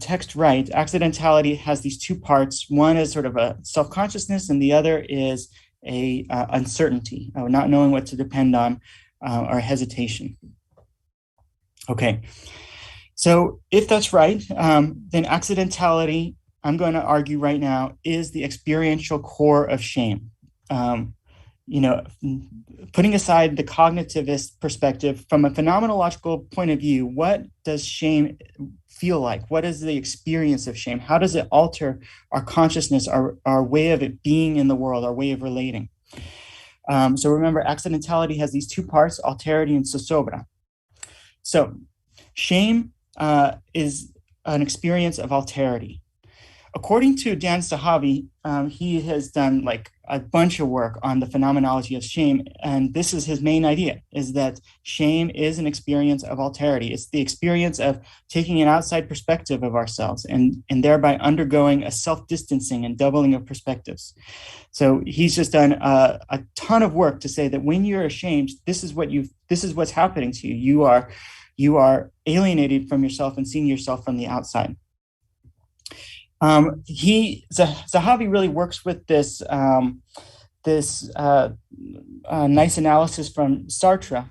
text right, accidentality has these two parts. One is sort of a self-consciousness, and the other is a uncertainty, or not knowing what to depend on, or hesitation. Okay, so if that's right, then accidentality, I'm going to argue right now, is the experiential core of shame. Putting aside the cognitivist perspective, from a phenomenological point of view, what does shame feel like? What is the experience of shame? How does it alter our consciousness, our way of it being in the world, our way of relating? So remember, accidentality has these two parts, alterity and zozobra. So shame is an experience of alterity. According to Dan Zahavi, he has done like a bunch of work on the phenomenology of shame, and this is his main idea, is that shame is an experience of alterity. It's the experience of taking an outside perspective of ourselves and thereby undergoing a self-distancing and doubling of perspectives. So he's just done a ton of work to say that when you're ashamed, this is what's happening to you. You are alienated from yourself and seeing yourself from the outside. Zahavi really works with this nice analysis from Sartre,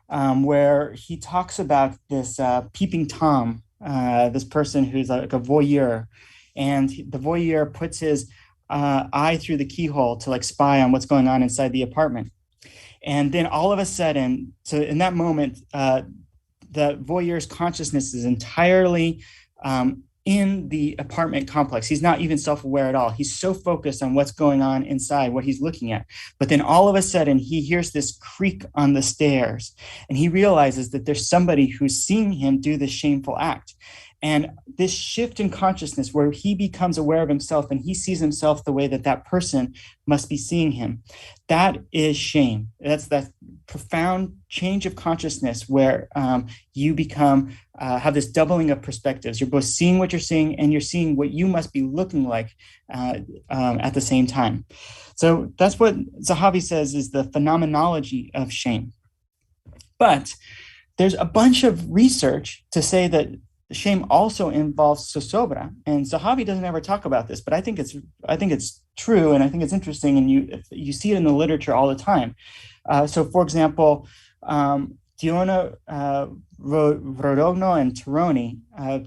where he talks about this peeping Tom, this person who's like a voyeur, and the voyeur puts his eye through the keyhole to like spy on what's going on inside the apartment. And then all of a sudden, so in that moment, the voyeur's consciousness is entirely in the apartment complex. He's not even self-aware at all. He's so focused on what's going on inside, what he's looking at. But then all of a sudden, he hears this creak on the stairs, and he realizes that there's somebody who's seeing him do this shameful act. And this shift in consciousness where he becomes aware of himself and he sees himself the way that that person must be seeing him, that is shame. That's that profound change of consciousness where you become, have this doubling of perspectives. You're both seeing what you're seeing and you're seeing what you must be looking like at the same time. So that's what Zahavi says is the phenomenology of shame. But there's a bunch of research to say that shame also involves zozobra, and Zahavi doesn't ever talk about this, but I think it's true, and I think it's interesting, and you see it in the literature all the time. So, for example, Diona Rodogno and Tironi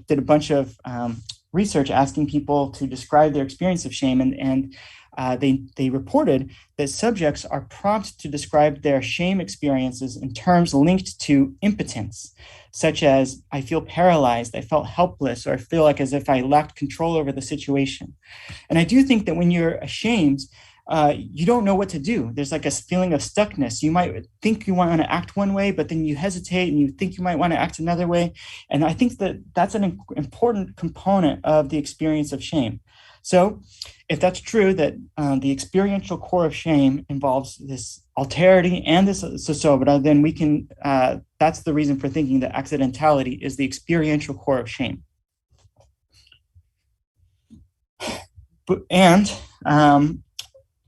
did a bunch of research asking people to describe their experience of shame, and they reported that subjects are prompted to describe their shame experiences in terms linked to impotence, such as, I feel paralyzed, I felt helpless, or I feel like as if I lacked control over the situation. And I do think that when you're ashamed, you don't know what to do. There's like a feeling of stuckness. You might think you want to act one way, but then you hesitate and you think you might want to act another way. And I think that that's an important component of the experience of shame. So if that's true, that the experiential core of shame involves this alterity and this zozobra, then we can, that's the reason for thinking that accidentality is the experiential core of shame. And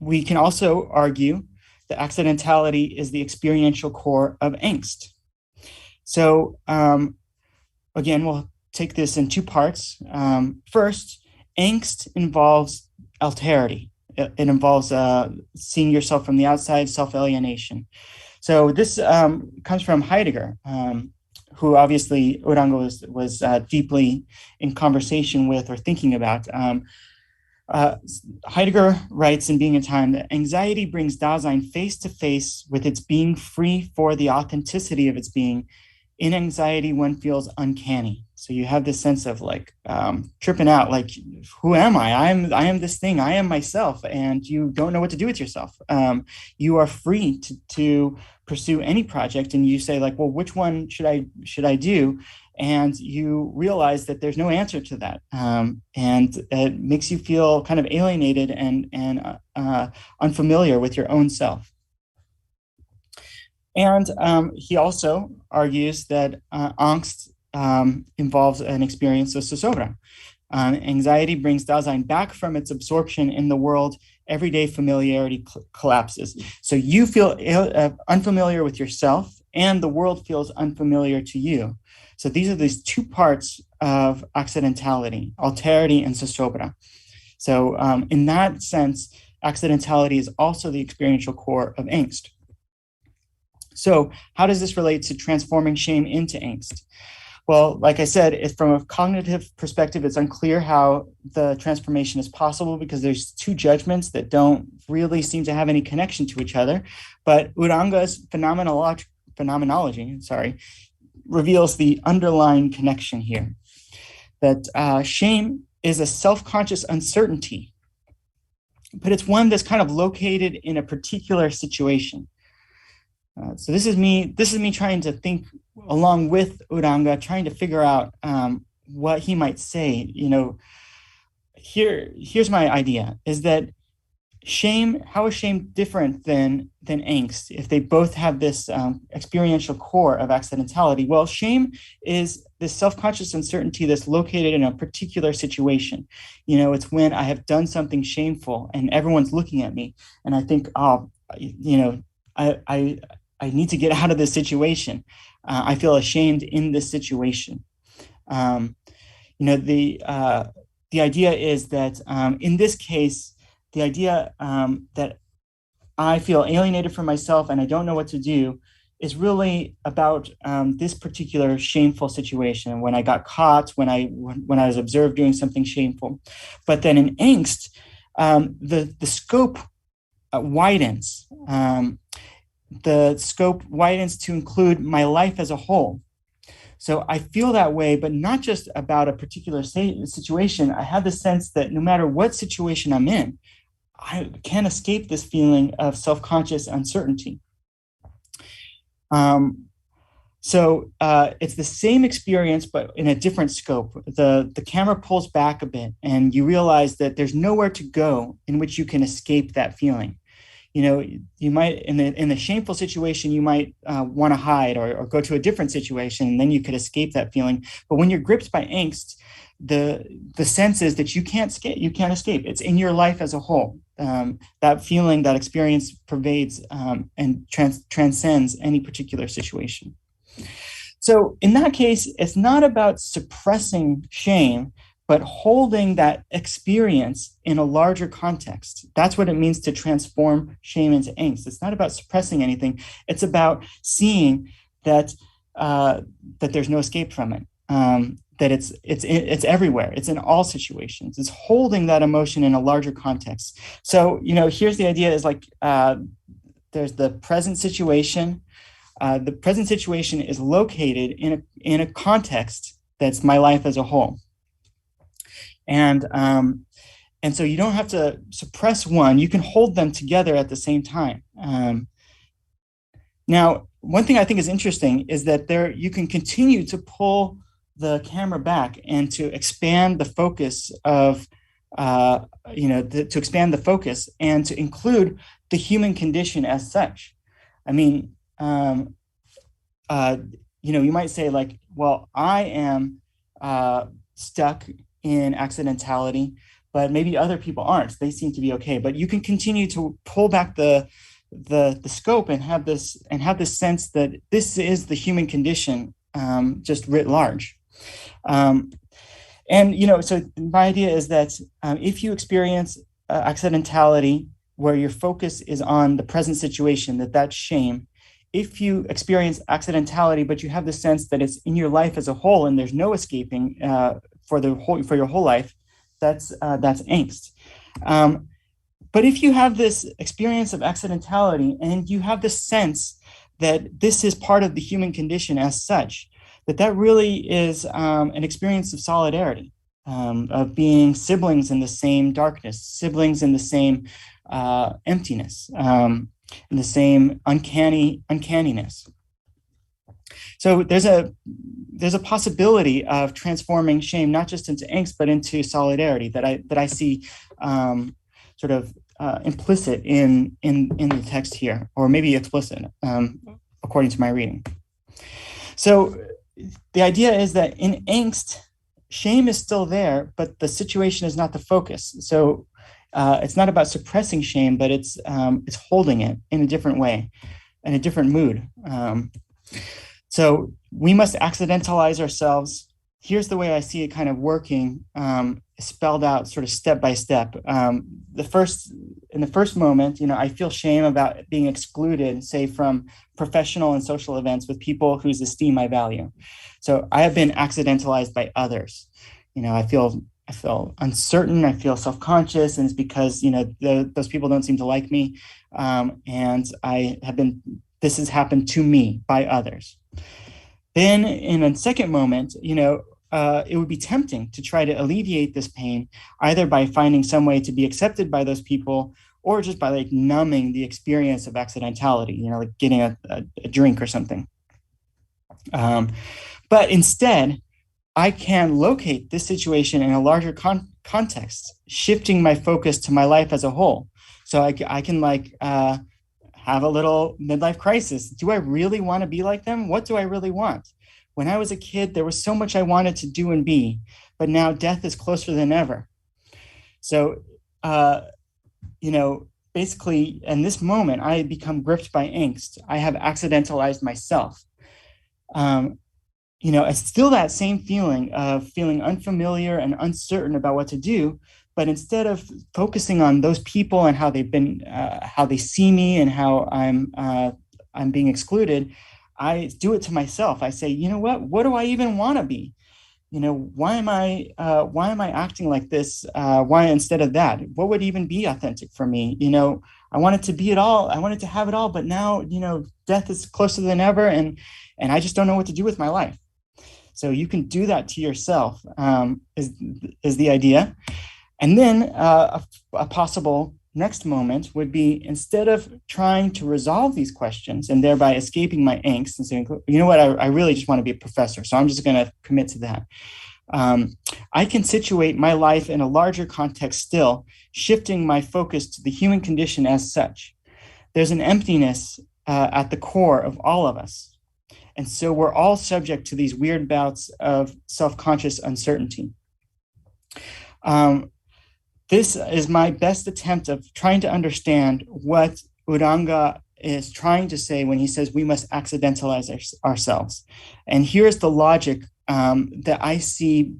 we can also argue that accidentality is the experiential core of angst. So again, we'll take this in two parts. First, angst involves alterity. It involves seeing yourself from the outside, self-alienation. So this comes from Heidegger, who obviously Uranga was deeply in conversation with or thinking about. Heidegger writes in Being and Time that anxiety brings Dasein face to face with its being free for the authenticity of its being. In anxiety, one feels uncanny. So you have this sense of like tripping out, like, who am I? I am this thing. I am myself, and you don't know what to do with yourself. You are free to pursue any project, and you say like, well, which one should I do? And you realize that there's no answer to that, and it makes you feel kind of alienated and unfamiliar with your own self. And he also argues that angst involves an experience of zozobra. Anxiety brings Dasein back from its absorption in the world. Everyday familiarity collapses. So you feel unfamiliar with yourself, and the world feels unfamiliar to you. So these are these two parts of accidentality, alterity and zozobra. So in that sense, accidentality is also the experiential core of angst. So how does this relate to transforming shame into angst? Well, like I said, from a cognitive perspective, it's unclear how the transformation is possible because there's two judgments that don't really seem to have any connection to each other. But Uranga's phenomenology, reveals the underlying connection here, that shame is a self-conscious uncertainty, but it's one that's kind of located in a particular situation. So this is me trying to think along with Uranga, trying to figure out what he might say. You know, here's my idea, is that how is shame different than angst if they both have this experiential core of accidentality? Well, shame is this self-conscious uncertainty that's located in a particular situation. You know, it's when I have done something shameful and everyone's looking at me and I think, oh, you know, I need to get out of this situation. I feel ashamed in this situation. You know, the idea is that in this case, the idea that I feel alienated from myself and I don't know what to do is really about this particular shameful situation, when I got caught, when I was observed doing something shameful. But then in angst, the scope widens. The scope widens to include my life as a whole. So I feel that way, but not just about a particular situation. I have the sense that no matter what situation I'm in, I can't escape this feeling of self-conscious uncertainty. So it's the same experience, but in a different scope. The camera pulls back a bit and you realize that there's nowhere to go in which you can escape that feeling. You know, you might, in the shameful situation, you might want to hide or go to a different situation, and then you could escape that feeling. But when you're gripped by angst, the sense is that you can't escape. It's in your life as a whole. That feeling, that experience pervades and transcends any particular situation. So in that case, it's not about suppressing shame, but holding that experience in a larger context. That's what it means to transform shame into angst. It's not about suppressing anything. It's about seeing that there's no escape from it. That it's everywhere. It's in all situations. It's holding that emotion in a larger context. So, you know, here's the idea: is like there's the present situation. The present situation is located in a context that's my life as a whole. And so you don't have to suppress one. You can hold them together at the same time. Now, one thing I think is interesting is that you can continue to pull the camera back and to expand the focus of to expand the focus and to include the human condition as such. I mean, you might say like, well, I am stuck in accidentality, but maybe other people aren't. They seem to be okay. But you can continue to pull back the scope and have this sense that this is the human condition, just writ large. So my idea is that if you experience accidentality where your focus is on the present situation, that's shame. If you experience accidentality, but you have the sense that it's in your life as a whole and there's no escaping for your whole life, that's angst. But if you have this experience of accidentality and you have the sense that this is part of the human condition as such, that really is an experience of solidarity, of being siblings in the same darkness, siblings in the same emptiness, in the same uncanniness. So there's a possibility of transforming shame not just into angst but into solidarity that I see sort of implicit in the text here, or maybe explicit according to my reading. So the idea is that in angst, shame is still there, but the situation is not the focus. So it's not about suppressing shame, but it's holding it in a different way, in a different mood. So we must accidentalize ourselves. Here's the way I see it kind of working, spelled out sort of step by step. In the first moment, I feel shame about being excluded, say, from professional and social events with people whose esteem I value. So I have been accidentalized by others. I feel uncertain. I feel self-conscious, and it's because those people don't seem to like me, and this has happened to me by others. Then in a second moment, it would be tempting to try to alleviate this pain, either by finding some way to be accepted by those people, or just by numbing the experience of accidentality, like getting a drink or something. But instead, I can locate this situation in a larger context, shifting my focus to my life as a whole. So I can have a little midlife crisis. Do I really want to be like them? What do I really want? When I was a kid, there was so much I wanted to do and be, but now death is closer than ever. So, basically in this moment, I become gripped by angst. I have accidentalized myself. It's still that same feeling of feeling unfamiliar and uncertain about what to do. But instead of focusing on those people and how they see me and how I'm being excluded, I do it to myself. I say, what do I even want to be? Why am I acting like this? Why instead of that? What would even be authentic for me? I wanted to be it all. I wanted to have it all, but now, death is closer than ever, and I just don't know what to do with my life. So you can do that to yourself, is the idea. And then a possible next moment would be, instead of trying to resolve these questions and thereby escaping my angst and saying, I really just want to be a professor, so I'm just going to commit to that. I can situate my life in a larger context still, shifting my focus to the human condition as such. There's an emptiness at the core of all of us. And so we're all subject to these weird bouts of self-conscious uncertainty. This is my best attempt of trying to understand what Uranga is trying to say when he says we must accidentalize ourselves. And here's the logic that I see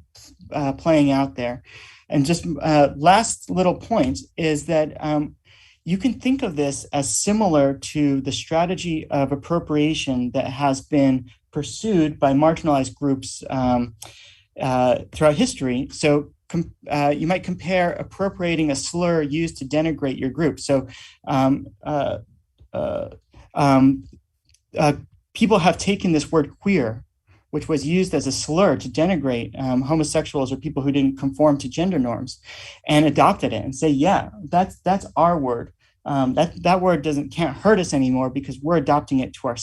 playing out there. And just last little point is that you can think of this as similar to the strategy of appropriation that has been pursued by marginalized groups throughout history. So you might compare appropriating a slur used to denigrate your group. So people have taken this word queer, which was used as a slur to denigrate homosexuals or people who didn't conform to gender norms, and adopted it and say, yeah, that's our word. That word can't hurt us anymore because we're adopting it for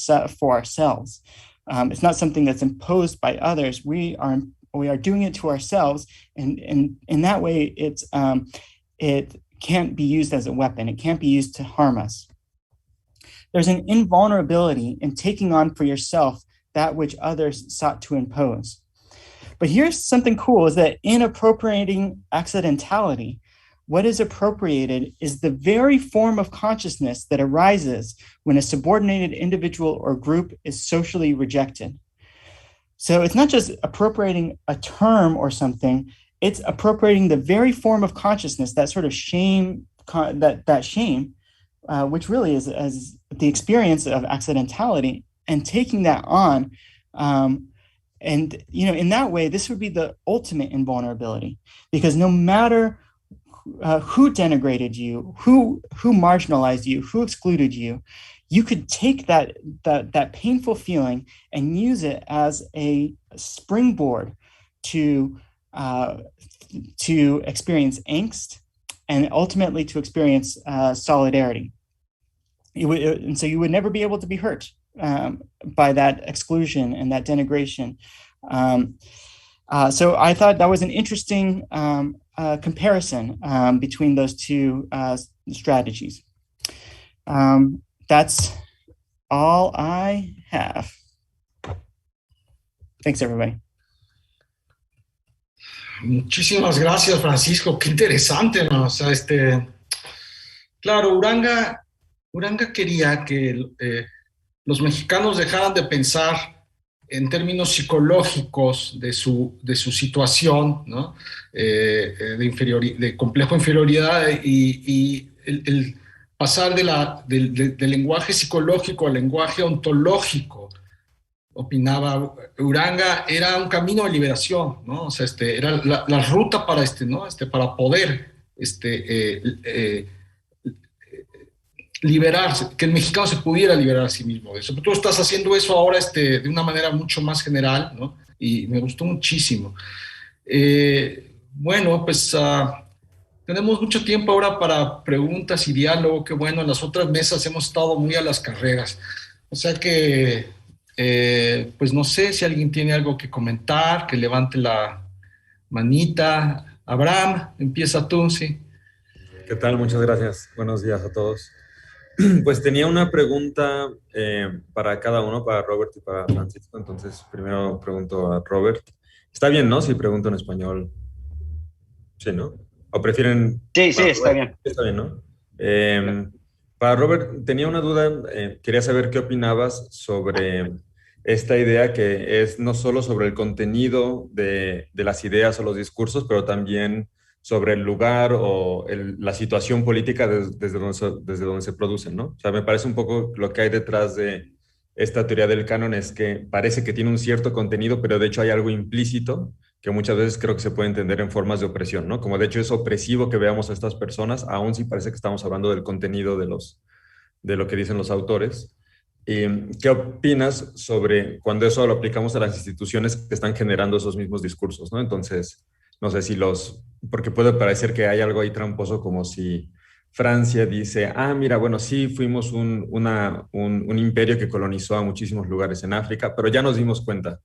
ourselves. It's not something that's imposed by others. We are we are doing it to ourselves, and in that way, it can't be used as a weapon. It can't be used to harm us. There's an invulnerability in taking on for yourself that which others sought to impose. But here's something cool, is that in appropriating accidentality, what is appropriated is the very form of consciousness that arises when a subordinated individual or group is socially rejected. So it's not just appropriating a term or something, it's appropriating the very form of consciousness, that sort of shame, that shame, which really is as the experience of accidentality, and taking that on. And, in that way, this would be the ultimate invulnerability, because no matter who denigrated you, who marginalized you, who excluded you, you could take that painful feeling and use it as a springboard to experience angst and ultimately to experience solidarity. And so you would never be able to be hurt by that exclusion and that denigration. So I thought that was an interesting comparison between those two strategies. That's all I have. Thanks, everybody. Muchísimas gracias, Francisco. Qué interesante, ¿no? O sea, claro, Uranga quería que los mexicanos dejaran de pensar en términos psicológicos de su situación, ¿no? De complejo inferioridad, y el pasar del lenguaje psicológico al lenguaje ontológico, opinaba Uranga, era un camino de liberación, ¿no? O sea, era la ruta para ¿no? Para poder liberarse, que el mexicano se pudiera liberar a sí mismo de eso. Pero tú estás haciendo eso ahora de una manera mucho más general, ¿no? Y me gustó muchísimo. Bueno, pues tenemos mucho tiempo ahora para preguntas y diálogo, que bueno, en las otras mesas hemos estado muy a las carreras. O sea que, pues no sé si alguien tiene algo que comentar, que levante la manita. Abraham, empieza tú, sí. ¿Qué tal? Muchas gracias. Buenos días a todos. Pues tenía una pregunta para cada uno, para Robert y para Francisco. Entonces, primero pregunto a Robert. Está bien, ¿no? Si pregunto en español. Sí, ¿no? ¿O prefieren...? Sí, está bien. Está bien, ¿no? Para Robert, tenía una duda. Quería saber qué opinabas sobre esta idea, que es no solo sobre el contenido de las ideas o los discursos, pero también sobre el lugar o la situación política desde donde se producen, ¿no? O sea, me parece un poco lo que hay detrás de esta teoría del canon, es que parece que tiene un cierto contenido, pero de hecho hay algo implícito que muchas veces creo que se puede entender en formas de opresión, ¿no? Como de hecho es opresivo que veamos a estas personas, aun si parece que estamos hablando del contenido de lo que dicen los autores. ¿Qué opinas sobre cuando eso lo aplicamos a las instituciones que están generando esos mismos discursos, ¿no? Entonces, no sé si porque puede parecer que hay algo ahí tramposo, como si Francia dice, mira, bueno, sí, fuimos un imperio que colonizó a muchísimos lugares en África, pero ya nos dimos cuenta,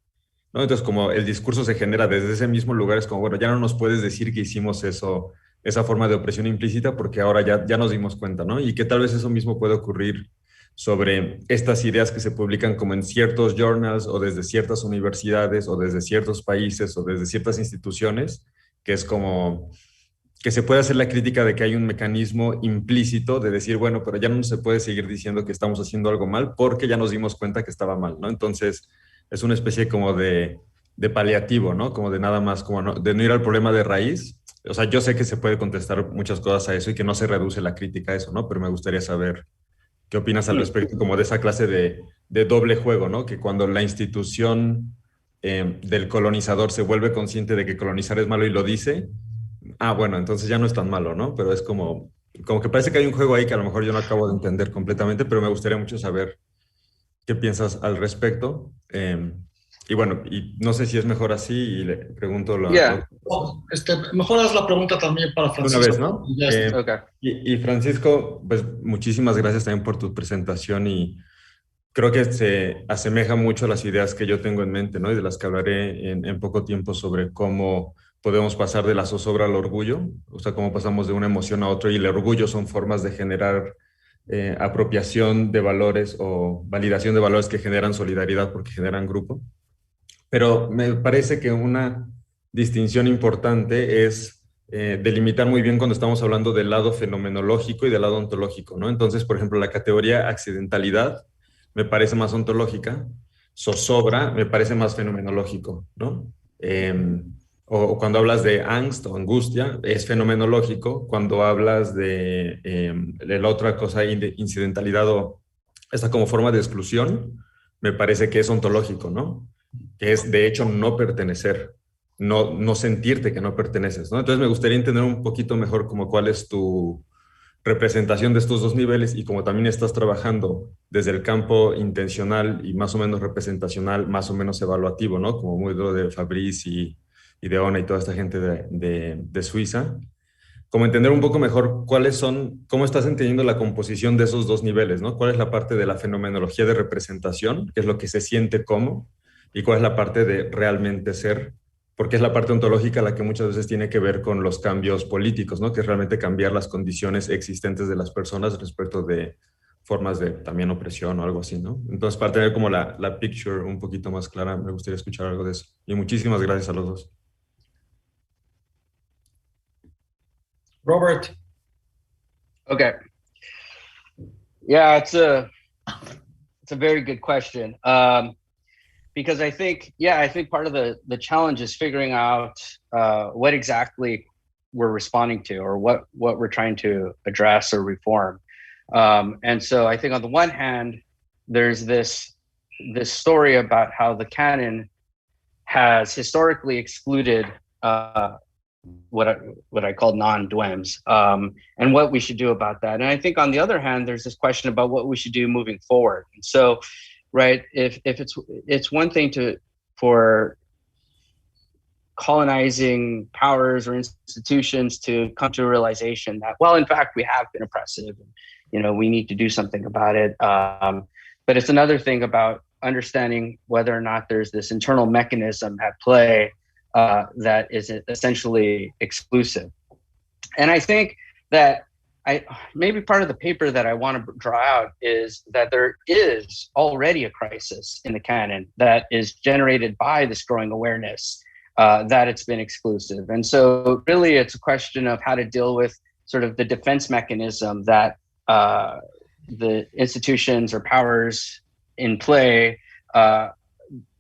¿no? Entonces, como el discurso se genera desde ese mismo lugar, es como, bueno, ya no nos puedes decir que hicimos eso, esa forma de opresión implícita, porque ahora ya nos dimos cuenta, ¿no? Y que tal vez eso mismo puede ocurrir sobre estas ideas que se publican como en ciertos journals o desde ciertas universidades o desde ciertos países o desde ciertas instituciones, que es como que se puede hacer la crítica de que hay un mecanismo implícito de decir, bueno, pero ya no se puede seguir diciendo que estamos haciendo algo mal porque ya nos dimos cuenta que estaba mal, ¿no? Entonces es una especie como de paliativo, ¿no? Como de nada más, como de no ir al problema de raíz. O sea, yo sé que se puede contestar muchas cosas a eso y que no se reduce la crítica a eso, ¿no? Pero me gustaría saber ¿qué opinas al respecto como de esa clase de doble juego, ¿no? Que cuando la institución del colonizador se vuelve consciente de que colonizar es malo y lo dice, bueno, entonces ya no es tan malo, ¿no? Pero es como que parece que hay un juego ahí que a lo mejor yo no acabo de entender completamente, pero me gustaría mucho saber qué piensas al respecto. Y bueno, y no sé si es mejor así, y le pregunto mejor haz la pregunta también para Francisco. Una vez, ¿no? Okay. Y Francisco, pues muchísimas gracias también por tu presentación y creo que se asemeja mucho a las ideas que yo tengo en mente, ¿no? Y de las que hablaré en poco tiempo sobre cómo podemos pasar de la zozobra al orgullo, o sea, cómo pasamos de una emoción a otra, y el orgullo son formas de generar apropiación de valores o validación de valores que generan solidaridad porque generan grupo. Pero me parece que una distinción importante es delimitar muy bien cuando estamos hablando del lado fenomenológico y del lado ontológico, ¿no? Entonces, por ejemplo, la categoría accidentalidad me parece más ontológica, zozobra me parece más fenomenológico, ¿no? O cuando hablas de angst o angustia, es fenomenológico. Cuando hablas de la otra cosa, incidentalidad o esta como forma de exclusión, me parece que es ontológico, ¿no? Que es de hecho no pertenecer, no sentirte que no perteneces, ¿no? Entonces me gustaría entender un poquito mejor como cuál es tu representación de estos dos niveles y como también estás trabajando desde el campo intencional y más o menos representacional, más o menos evaluativo, ¿no? Como muy lo de Fabrice y de Ona y toda esta gente de Suiza. Como entender un poco mejor cuáles son, cómo estás entendiendo la composición de esos dos niveles, ¿no? ¿Cuál es la parte de la fenomenología de representación, que es lo que se siente como, y cuál es la parte de realmente ser, porque es la parte ontológica la que muchas veces tiene que ver con los cambios políticos, ¿no? Que es realmente cambiar las condiciones existentes de las personas respecto de formas de también opresión o algo así, ¿no? Entonces, para tener como la picture un poquito más clara, me gustaría escuchar algo de eso. Y muchísimas gracias a los dos. Robert. Okay. Yeah, it's a very good question. Because I think part of the challenge is figuring out what exactly we're responding to, or what we're trying to address or reform. And so I think on the one hand, there's this story about how the canon has historically excluded what I call non-dwems, and what we should do about that. And I think on the other hand, there's this question about what we should do moving forward. And so, right, if it's one thing for colonizing powers or institutions to come to a realization that, well, in fact, we have been oppressive, and we need to do something about it. But it's another thing about understanding whether or not there's this internal mechanism at play that is essentially exclusive. And I think that maybe part of the paper that I want to draw out is that there is already a crisis in the canon that is generated by this growing awareness that it's been exclusive. And so really it's a question of how to deal with sort of the defense mechanism that the institutions or powers in play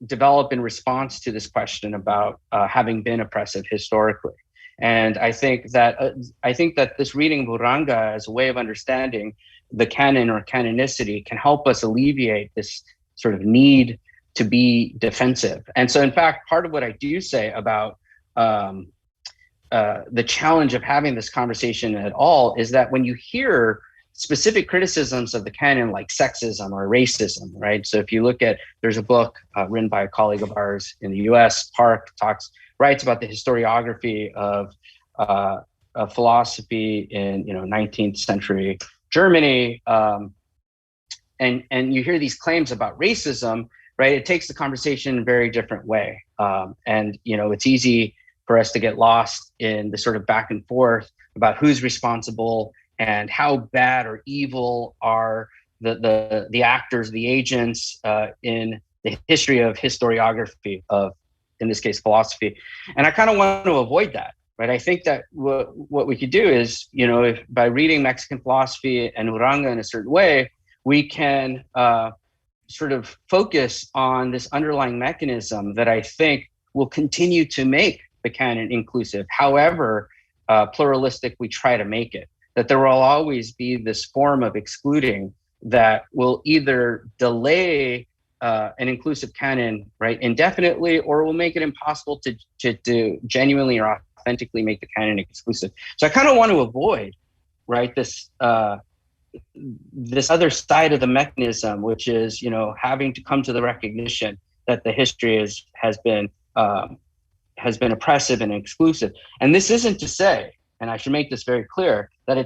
develop in response to this question about having been oppressive historically. And I think that this reading of Uranga as a way of understanding the canon or canonicity can help us alleviate this sort of need to be defensive. And so, in fact, part of what I do say about the challenge of having this conversation at all is that when you hear specific criticisms of the canon, like sexism or racism, right? So if you look at, there's a book written by a colleague of ours in the US, Park, writes about the historiography of philosophy in 19th century Germany, and you hear these claims about racism, right? It takes the conversation in a very different way, and it's easy for us to get lost in the sort of back and forth about who's responsible and how bad or evil are the actors, the agents in the history of historiography of, in this case, philosophy. And I kind of want to avoid that, right? I think that what we could do is, if by reading Mexican philosophy and Uranga in a certain way, we can sort of focus on this underlying mechanism that I think will continue to make the canon inclusive, however pluralistic we try to make it. That there will always be this form of excluding that will either delay an inclusive canon, right, indefinitely, or will make it impossible to genuinely or authentically make the canon exclusive. So I kind of want to avoid, right, this other side of the mechanism, which is having to come to the recognition that the history has been oppressive and exclusive. And this isn't to say, and I should make this very clear, that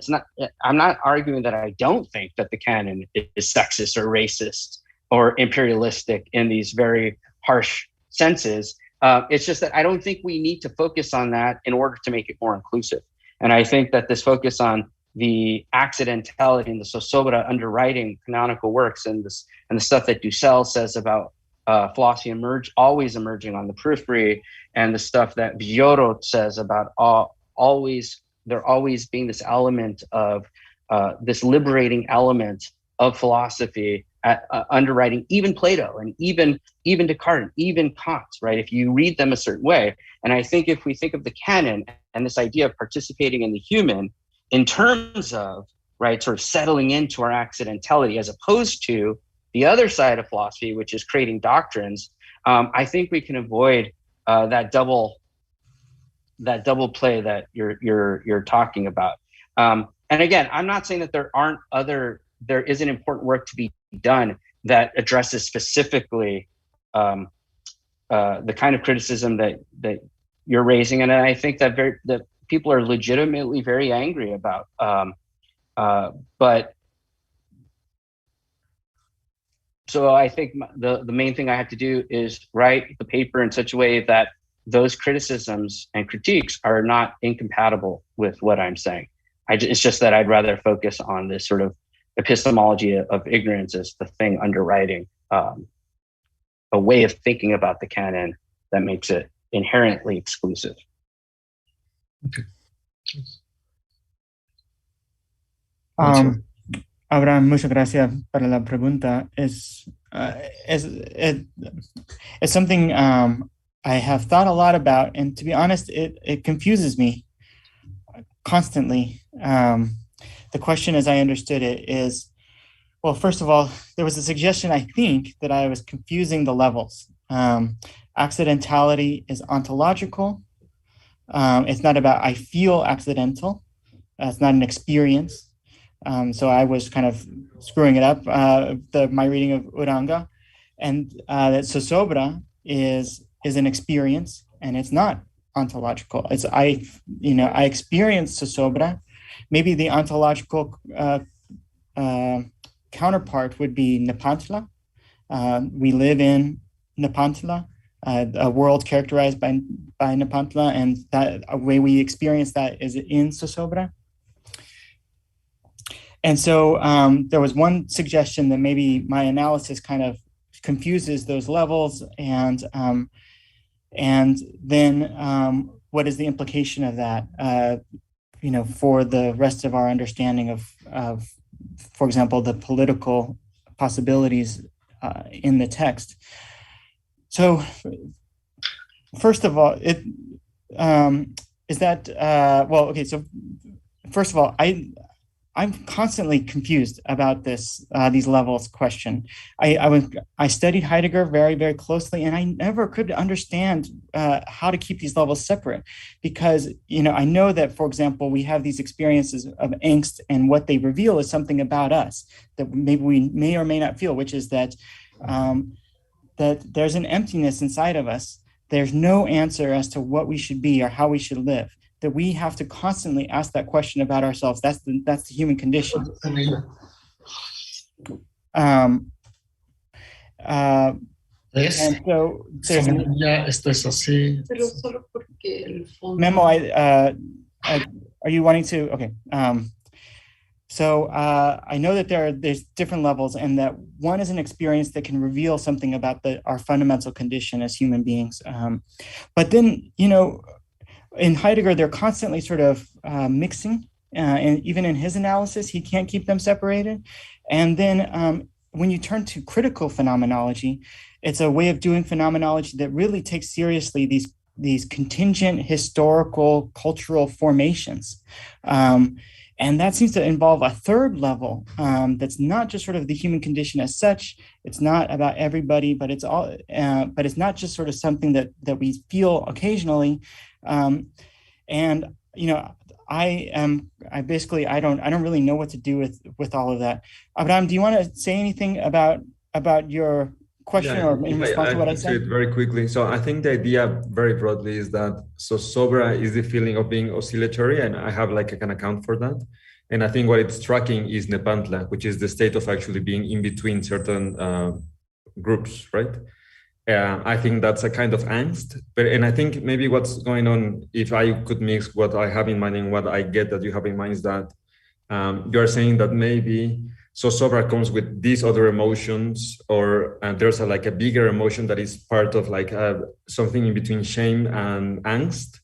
I'm not arguing that I don't think that the canon is sexist or racist. or imperialistic in these very harsh senses. It's just that I don't think we need to focus on that in order to make it more inclusive. And I think that this focus on the accidentality and the zozobra underwriting canonical works and the stuff that Dussel says about philosophy always emerging on the periphery, and the stuff that Villoro says about there always being this element of this liberating element of philosophy underwriting even Plato and even Descartes and even Kant, right? If you read them a certain way. And I think if we think of the canon and this idea of participating in the human in terms of, right, sort of settling into our accidentality as opposed to the other side of philosophy, which is creating doctrines, I think we can avoid that double play that you're talking about. And again, I'm not saying that there isn't important work to be done that addresses specifically the kind of criticism that you're raising, and I think that people are legitimately very angry about. But so I think the main thing I have to do is write the paper in such a way that those criticisms and critiques are not incompatible with what I'm saying. It's just that I'd rather focus on this sort of epistemology of ignorance as the thing underwriting a way of thinking about the canon that makes it inherently exclusive. Okay. Abraham, muchas gracias para la pregunta. It's something I have thought a lot about, and to be honest, it confuses me constantly. The question, as I understood it, is, well, first of all, there was a suggestion, I think, that I was confusing the levels. Accidentality is ontological. It's not about I feel accidental. It's not an experience. So I was kind of screwing it up, my reading of Uranga. And that zozobra is an experience, and it's not ontological. It's I experience zozobra. Maybe the ontological counterpart would be Nepantla. We live in Nepantla, a world characterized by Nepantla, and that a way we experience that is in zozobra. And so there was one suggestion that maybe my analysis kind of confuses those levels, and then what is the implication of that? For the rest of our understanding of, for example, the political possibilities in the text. So, first of all, So, first of all, I'm constantly confused about these levels question. I studied Heidegger very, very closely, and I never could understand how to keep these levels separate, because I know that, for example, we have these experiences of angst, and what they reveal is something about us that maybe we may or may not feel, which is that there's an emptiness inside of us. There's no answer as to what we should be or how we should live. That we have to constantly ask that question about ourselves. That's the human condition. And so esto es así. Memo, are you wanting to? Okay. So I know that there's different levels, and that one is an experience that can reveal something about our fundamental condition as human beings. But then, in Heidegger, they're constantly sort of mixing, and even in his analysis, he can't keep them separated. And then when you turn to critical phenomenology, it's a way of doing phenomenology that really takes seriously these contingent historical cultural formations. And that seems to involve a third level that's not just sort of the human condition as such. It's not about everybody, but it's all. But it's not just sort of something that we feel occasionally. And I don't really know what to do with all of that. Abraham, do you want to say anything about your question or in response to what I said? Very quickly. So I think the idea very broadly is that zozobra is the feeling of being oscillatory, and I have I can account for that. And I think what it's tracking is Nepantla, which is the state of actually being in between certain groups, right? I think that's a kind of angst, and I think maybe what's going on, if I could mix what I have in mind and what I get that you have in mind, is that you are saying that maybe zozobra comes with these other emotions, or there's like a bigger emotion that is part of like something in between shame and angst,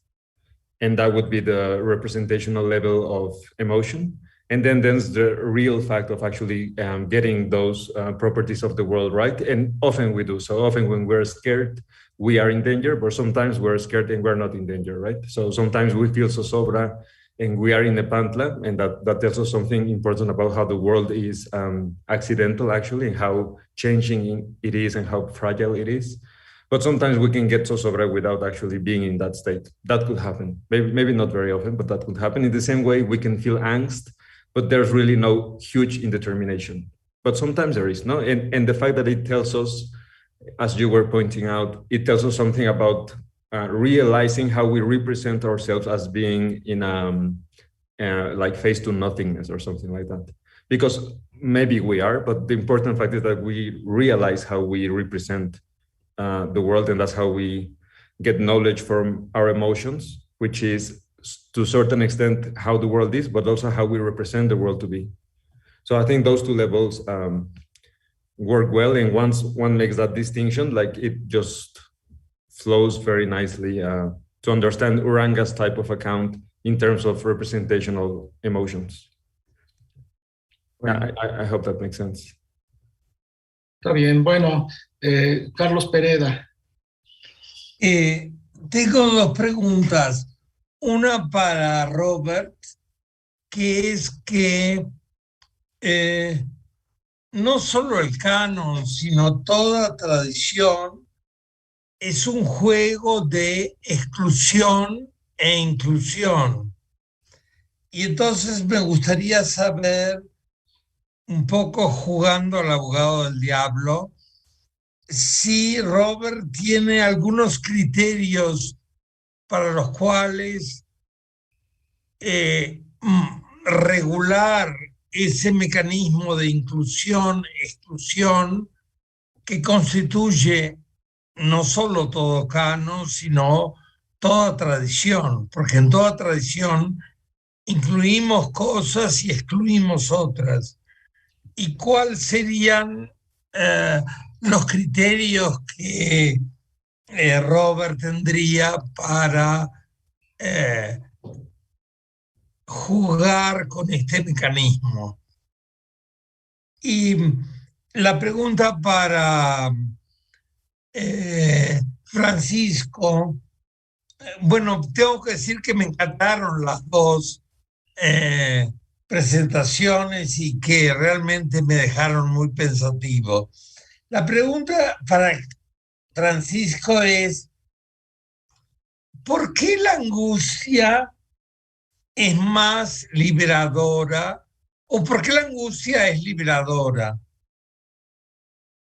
and that would be the representational level of emotion. And then there's the real fact of actually getting those properties of the world, right? And often we do. So often when we're scared, we are in danger, but sometimes we're scared and we're not in danger, right? So sometimes we feel zozobra and we are in a pantla, and that tells us something important about how the world is accidental, actually, and how changing it is and how fragile it is. But sometimes we can get zozobra without actually being in that state. That could happen. Maybe not very often, but that could happen. In the same way, we can feel angst, but there's really no huge indetermination. But sometimes there is, no? And the fact that it tells us, as you were pointing out, it tells us something about realizing how we represent ourselves as being in like face to nothingness or something like that. Because maybe we are, but the important fact is that we realize how we represent the world, and that's how we get knowledge from our emotions, which is to a certain extent how the world is, but also how we represent the world to be. So I think those two levels work well, and once one makes that distinction, like it just flows very nicely to understand Uranga's type of account in terms of representational emotions. I hope that makes sense. Está bien, bueno, Carlos Pereda. Tengo dos preguntas. Una para Robert, que es que no solo el canon, sino toda tradición es un juego de exclusión e inclusión. Y entonces me gustaría saber, un poco jugando al abogado del diablo, si Robert tiene algunos criterios para los cuales regular ese mecanismo de inclusión, exclusión, que constituye no solo todo canon, sino toda tradición, porque en toda tradición incluimos cosas y excluimos otras. ¿Y cuáles serían los criterios que Robert tendría para jugar con este mecanismo? Y la pregunta para Francisco, bueno, tengo que decir que me encantaron las dos presentaciones y que realmente me dejaron muy pensativo. La pregunta para Francisco es, ¿por qué la angustia es más liberadora? ¿O por qué la angustia es liberadora?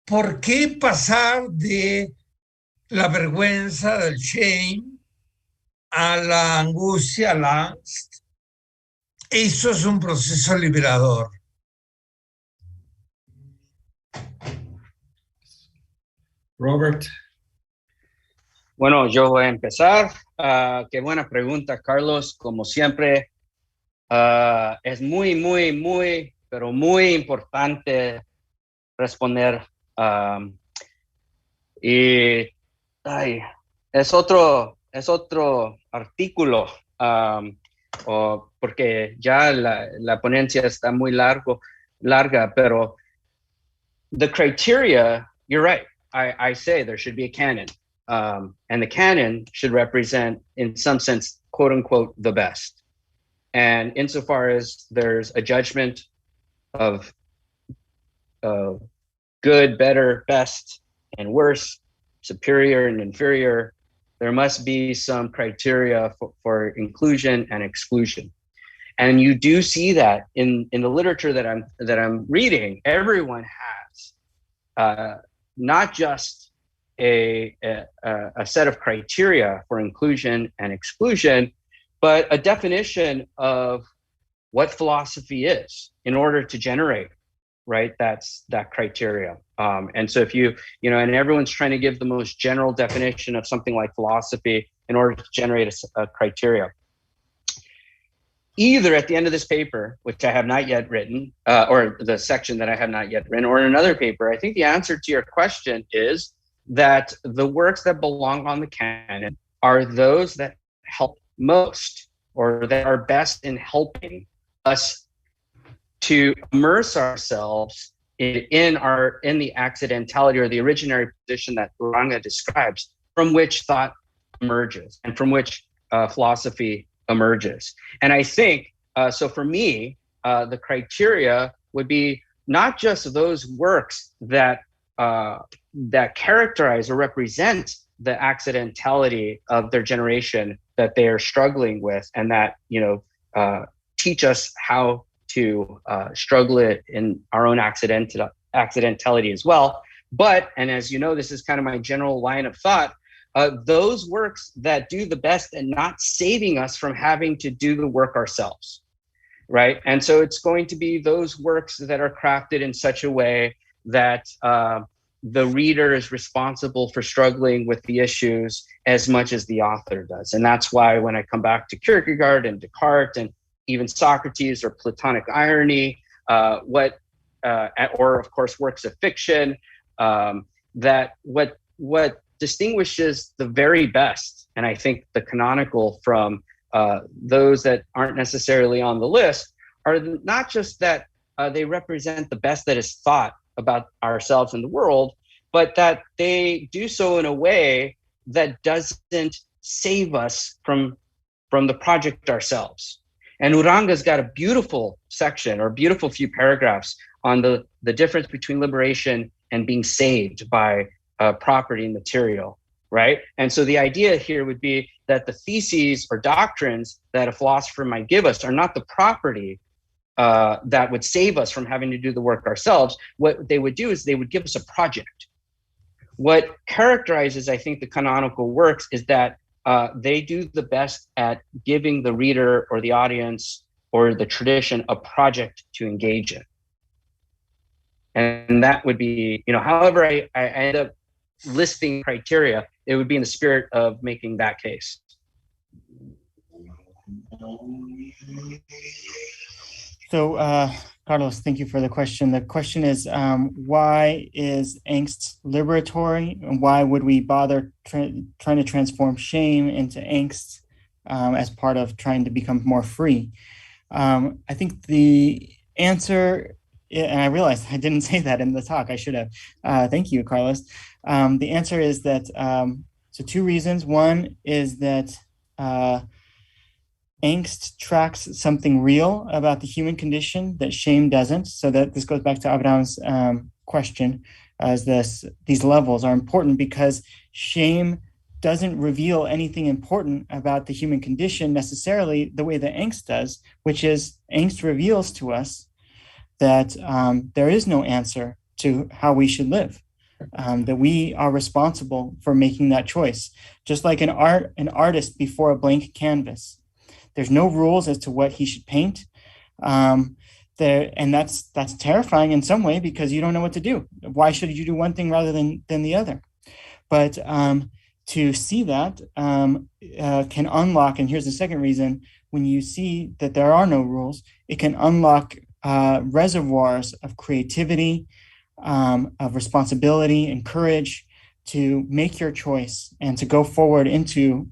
¿Por qué pasar de la vergüenza, del shame, a la angustia, a la angst? Eso es un proceso liberador. Robert. Bueno, yo voy a empezar. Qué buena pregunta, Carlos. Como siempre, es muy, pero muy importante responder. Es otro artículo, porque ya la ponencia está muy larga, pero the criteria, you're right. I say there should be a canon. And the canon should represent, in some sense, quote unquote, the best. And insofar as there's a judgment of good, better, best, and worse, superior and inferior, there must be some criteria for inclusion and exclusion. And you do see that in the literature that I'm reading. Everyone has not just a set of criteria for inclusion and exclusion, but a definition of what philosophy is in order to generate right? That's that criteria. And so if you know, and everyone's trying to give the most general definition of something like philosophy in order to generate a criteria. Either at the end of this paper, which I have not yet written, or the section that I have not yet written, or in another paper, I think the answer to your question is that the works that belong on the canon are those that help most, or that are best in helping us to immerse ourselves in the accidentality or the originary position that Uranga describes, from which thought emerges and from which philosophy emerges. And I think, so for me, the criteria would be not just those works that characterize or represent the accidentality of their generation that they are struggling with, and that, you know, teach us how to struggle it in our own accidentality as well. But, and as you know, this is kind of my general line of thought, those works that do the best at not saving us from having to do the work ourselves, right? And so it's going to be those works that are crafted in such a way that the reader is responsible for struggling with the issues as much as the author does. And that's why when I come back to Kierkegaard and Descartes and even Socrates or Platonic irony, or of course works of fiction, that what distinguishes the very best, and I think the canonical, from those that aren't necessarily on the list, are not just that they represent the best that is thought about ourselves and the world, but that they do so in a way that doesn't save us from the project ourselves. And Uranga's got a beautiful section, or beautiful few paragraphs, on the difference between liberation and being saved by property and material, right? And so the idea here would be that the theses or doctrines that a philosopher might give us are not the property that would save us from having to do the work ourselves. What they would do is they would give us a project. What characterizes, I think, the canonical works is that they do the best at giving the reader or the audience or the tradition a project to engage in. And that would be, you know, however I end up listing criteria, it would be in the spirit of making that case. So, Carlos, thank you for the question. The question is, why is angst liberatory, and why would we bother trying to transform shame into angst as part of trying to become more free? I think the answer, and I realized I didn't say that in the talk, I should have. Thank you, Carlos. The answer is that, so two reasons. One is that angst tracks something real about the human condition that shame doesn't. So that this goes back to Abraham's question, as these levels are important because shame doesn't reveal anything important about the human condition necessarily the way that angst does, which is angst reveals to us that there is no answer to how we should live, that we are responsible for making that choice. Just like an artist before a blank canvas. There's no rules as to what he should paint. And that's terrifying in some way because you don't know what to do. Why should you do one thing rather than the other? But to see that can unlock, and here's the second reason, when you see that there are no rules, it can unlock reservoirs of creativity, of responsibility and courage to make your choice and to go forward into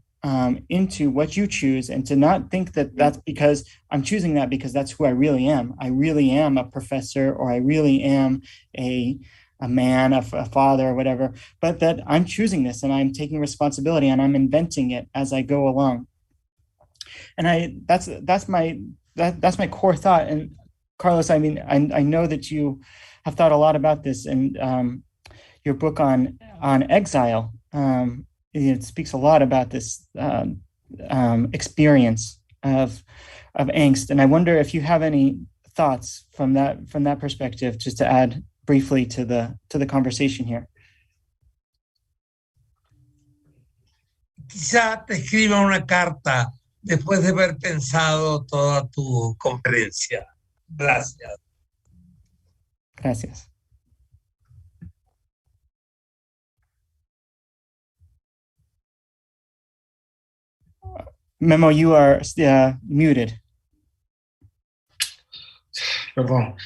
what you choose, and to not think that that's because I'm choosing that because that's who I really am. I really am a professor, or I really am a man, a father, or whatever, but that I'm choosing this and I'm taking responsibility and I'm inventing it as I go along. And that's my core thought. And Carlos, I mean, I know that you have thought a lot about this, and your book on exile, it speaks a lot about this experience of angst. And I wonder if you have any thoughts from that perspective, just to add briefly to the conversation here. Quizá te escriba una carta después de haber pensado toda tu conferencia. Gracias. Gracias. Memo, you are muted. Perdón.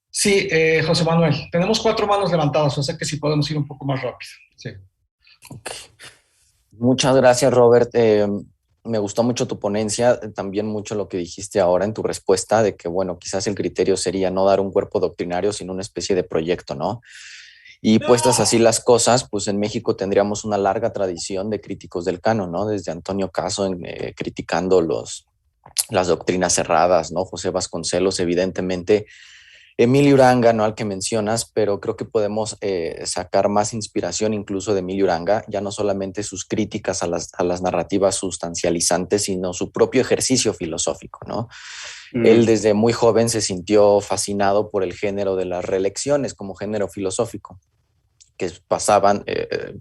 Sí, José Manuel, tenemos 4 manos levantadas, o sea que sí podemos ir un poco más rápido. Sí. Okay. Muchas gracias, Robert. Me gustó mucho tu ponencia, también mucho lo que dijiste ahora en tu respuesta de que, bueno, quizás el criterio sería no dar un cuerpo doctrinario, sino una especie de proyecto, ¿no? Y puestas así las cosas, pues en México tendríamos una larga tradición de críticos del canon, ¿no? Desde Antonio Caso criticando las doctrinas cerradas, ¿no? José Vasconcelos, evidentemente, Emilio Uranga, ¿no? Al que mencionas, pero creo que podemos sacar más inspiración incluso de Emilio Uranga, ya no solamente sus críticas a las narrativas sustancializantes, sino su propio ejercicio filosófico, ¿no? Él desde muy joven se sintió fascinado por el género de las reelecciones como género filosófico que pasaban.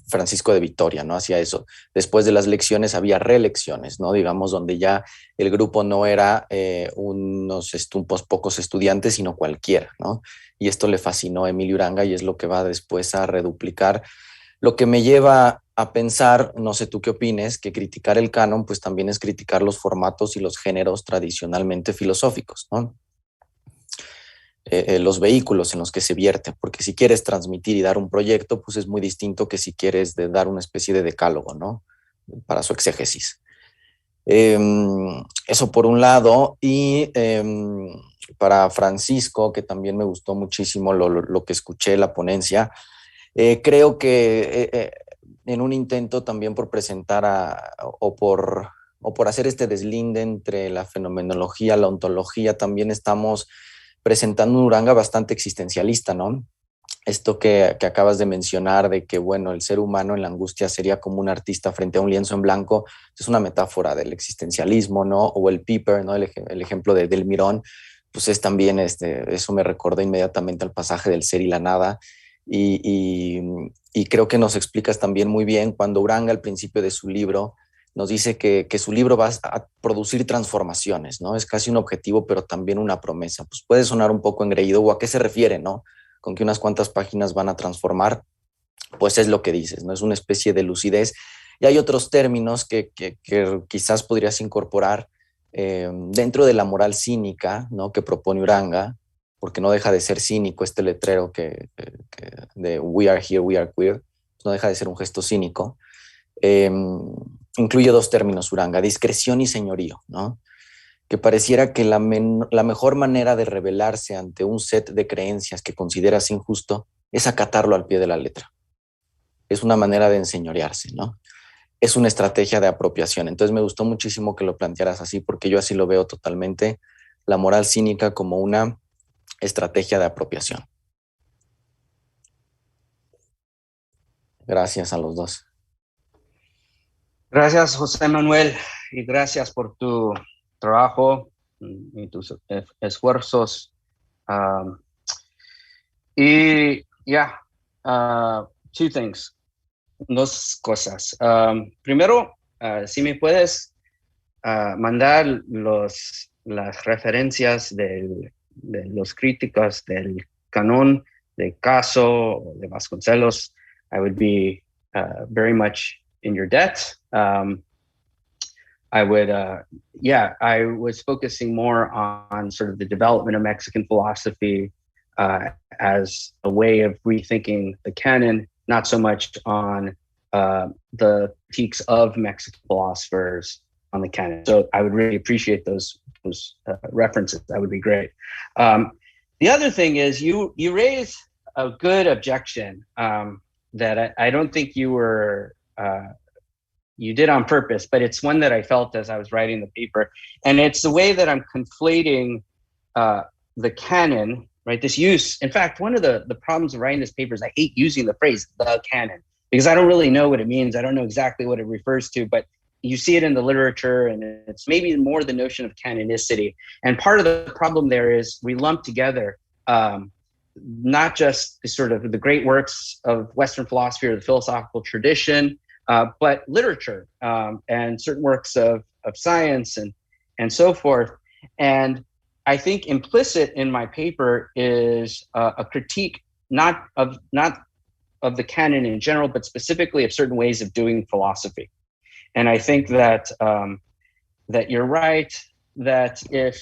Francisco de Vitoria, ¿no? Hacía eso. Después de las lecciones había reelecciones, ¿no? Digamos, donde ya el grupo no era unos pocos estudiantes, sino cualquiera, ¿no? Y esto le fascinó a Emilio Uranga y es lo que va después a reduplicar. Lo que me lleva a pensar, no sé tú qué opines, que criticar el canon pues también es criticar los formatos y los géneros tradicionalmente filosóficos, ¿no? Los vehículos en los que se vierte, porque si quieres transmitir y dar un proyecto, pues es muy distinto que si quieres dar una especie de decálogo, ¿no? Para su exégesis. Eso por un lado, y para Francisco, que también me gustó muchísimo lo que escuché en la ponencia, creo que en un intento también por presentar o por hacer este deslinde entre la fenomenología, la ontología, también estamos presentando un Uranga bastante existencialista, ¿no? Esto que acabas de mencionar de que, bueno, el ser humano en la angustia sería como un artista frente a un lienzo en blanco, es una metáfora del existencialismo, ¿no? O el Piper, ¿no? El ejemplo del Mirón, pues es también, eso me recordó inmediatamente al pasaje del ser y la nada, y creo que nos explicas también muy bien cuando Uranga al principio de su libro nos dice que su libro va a producir transformaciones, ¿no? Es casi un objetivo, pero también una promesa. Pues puede sonar un poco engreído, o a qué se refiere, ¿no? Con que unas cuantas páginas van a transformar, pues es lo que dices, ¿no? Es una especie de lucidez. Y hay otros términos que quizás podrías incorporar dentro de la moral cínica, ¿no? Que propone Uranga, porque no deja de ser cínico este letrero de We are here, we are queer, no deja de ser un gesto cínico. Incluye 2 términos, Uranga, discreción y señorío, ¿no? Que pareciera que la mejor manera de rebelarse ante un set de creencias que consideras injusto es acatarlo al pie de la letra. Es una manera de enseñorearse, ¿no? Es una estrategia de apropiación. Entonces me gustó muchísimo que lo plantearas así, porque yo así lo veo totalmente, la moral cínica como una estrategia de apropiación. Gracias a los dos. Gracias, José Manuel, y gracias por tu trabajo y tus esfuerzos. Y two things, 2 cosas. Primero, si me puedes mandar las referencias de los críticos del Canon, de Caso o de Vasconcelos, I would be very much in your debt. I was focusing more on sort of the development of Mexican philosophy as a way of rethinking the canon, not so much on the critiques of Mexican philosophers on the canon. So I would really appreciate those references. That would be great. The other thing is you raise a good objection that I don't think you did on purpose, but it's one that I felt as I was writing the paper. And it's the way that I'm conflating the canon, right? This use, in fact, one of the problems of writing this paper is I hate using the phrase, the canon, because I don't really know what it means. I don't know exactly what it refers to, but you see it in the literature, and it's maybe more the notion of canonicity. And part of the problem there is we lump together not just sort of the great works of Western philosophy or the philosophical tradition, but literature and certain works of science and so forth. And I think implicit in my paper is a critique not of the canon in general, but specifically of certain ways of doing philosophy. And I think that that you're right, that if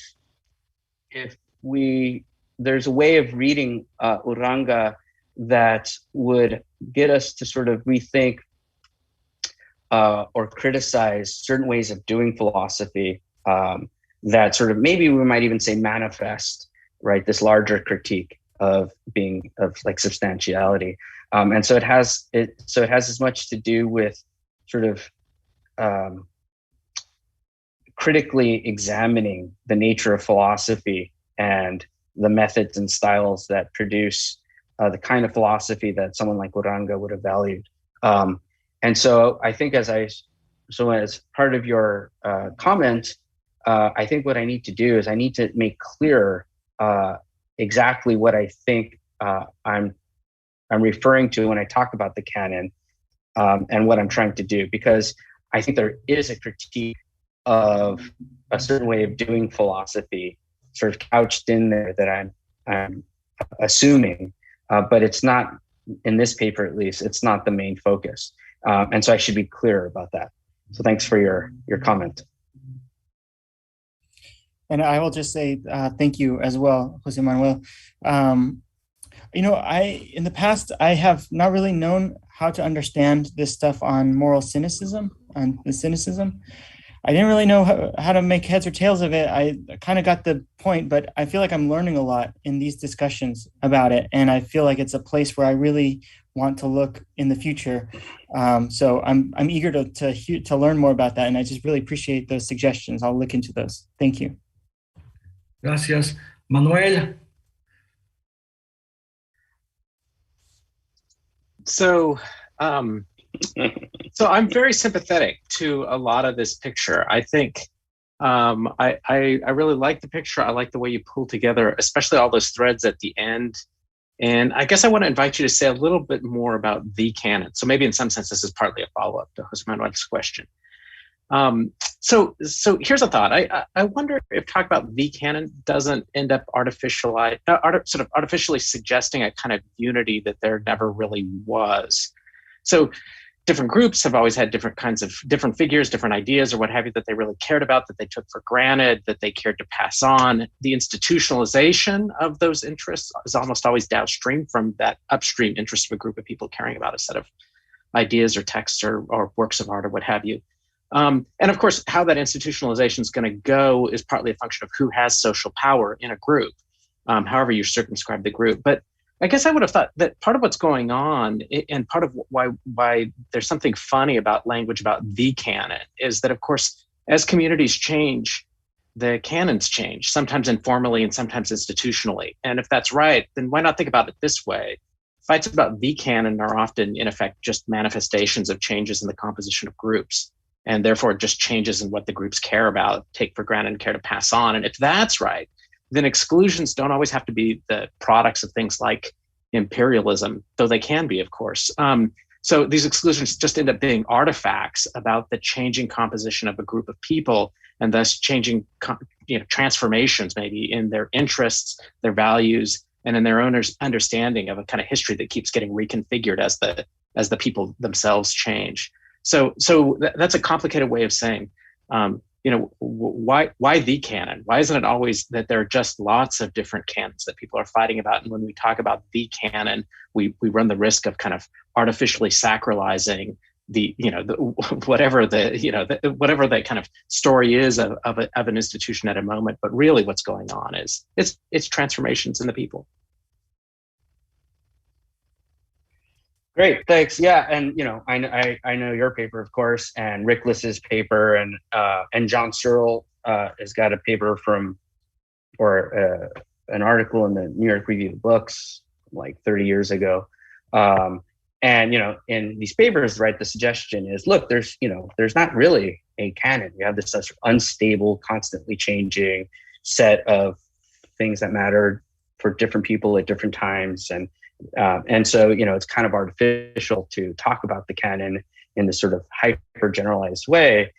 there's a way of reading Uranga that would get us to sort of rethink or criticize certain ways of doing philosophy, that sort of, maybe we might even say manifest, right, this larger critique of like substantiality. And so it has as much to do with sort of critically examining the nature of philosophy and the methods and styles that produce the kind of philosophy that someone like Uranga would have valued. And so I think as part of your comment, I think what I need to do is I need to make clear exactly what I think I'm referring to when I talk about the canon, and what I'm trying to do, because I think there is a critique of a certain way of doing philosophy sort of couched in there that I'm assuming, but it's not, in this paper at least, it's not the main focus. And so I should be clear about that. So thanks for your comment. And I will just say thank you as well, Jose Manuel. In the past, I have not really known how to understand this stuff on moral cynicism and the cynicism. I didn't really know how to make heads or tails of it. I kind of got the point, but I feel like I'm learning a lot in these discussions about it. And I feel like it's a place where I really want to look in the future. So I'm eager to learn more about that. And I just really appreciate those suggestions. I'll look into those. Thank you. Gracias. Manuel. So I'm very sympathetic to a lot of this picture. I think I really like the picture. I like the way you pull together, especially all those threads at the end. And I guess I want to invite you to say a little bit more about the canon. So maybe in some sense, this is partly a follow-up to Jose Manuel's question. So here's a thought. I wonder if talk about the canon doesn't end up artificially suggesting a kind of unity that there never really was. So different groups have always had different figures, different ideas or what have you that they really cared about, that they took for granted, that they cared to pass on. The institutionalization of those interests is almost always downstream from that upstream interest of a group of people caring about a set of ideas or texts or works of art or what have you. And of course, how that institutionalization is going to go is partly a function of who has social power in a group, however you circumscribe the group. But I guess I would have thought that part of what's going on, and part of why there's something funny about language about the canon, is that, of course, as communities change, the canons change, sometimes informally and sometimes institutionally. And if that's right, then why not think about it this way? Fights about the canon are often, in effect, just manifestations of changes in the composition of groups, and therefore just changes in what the groups care about, take for granted, and care to pass on. And if that's right, then exclusions don't always have to be the products of things like imperialism, though they can be, of course. So these exclusions just end up being artifacts about the changing composition of a group of people, and thus changing transformations maybe in their interests, their values, and in their own understanding of a kind of history that keeps getting reconfigured as the people themselves change. So that's a complicated way of saying, why the canon? Why isn't it always that there are just lots of different canons that people are fighting about? And when we talk about the canon, we run the risk of kind of artificially sacralizing whatever the kind of story is of an institution at a moment. But really, what's going on is it's transformations in the people. Great, thanks. Yeah, and I know your paper, of course, and Rick Liss's paper, and John Searle has got a paper an article in the New York Review of Books like 30 years ago. And in these papers, right, the suggestion is, look, there's not really a canon. You have this sort of unstable, constantly changing set of things that matter for different people at different times, and so, it's kind of artificial to talk about the canon in this sort of hyper generalized way.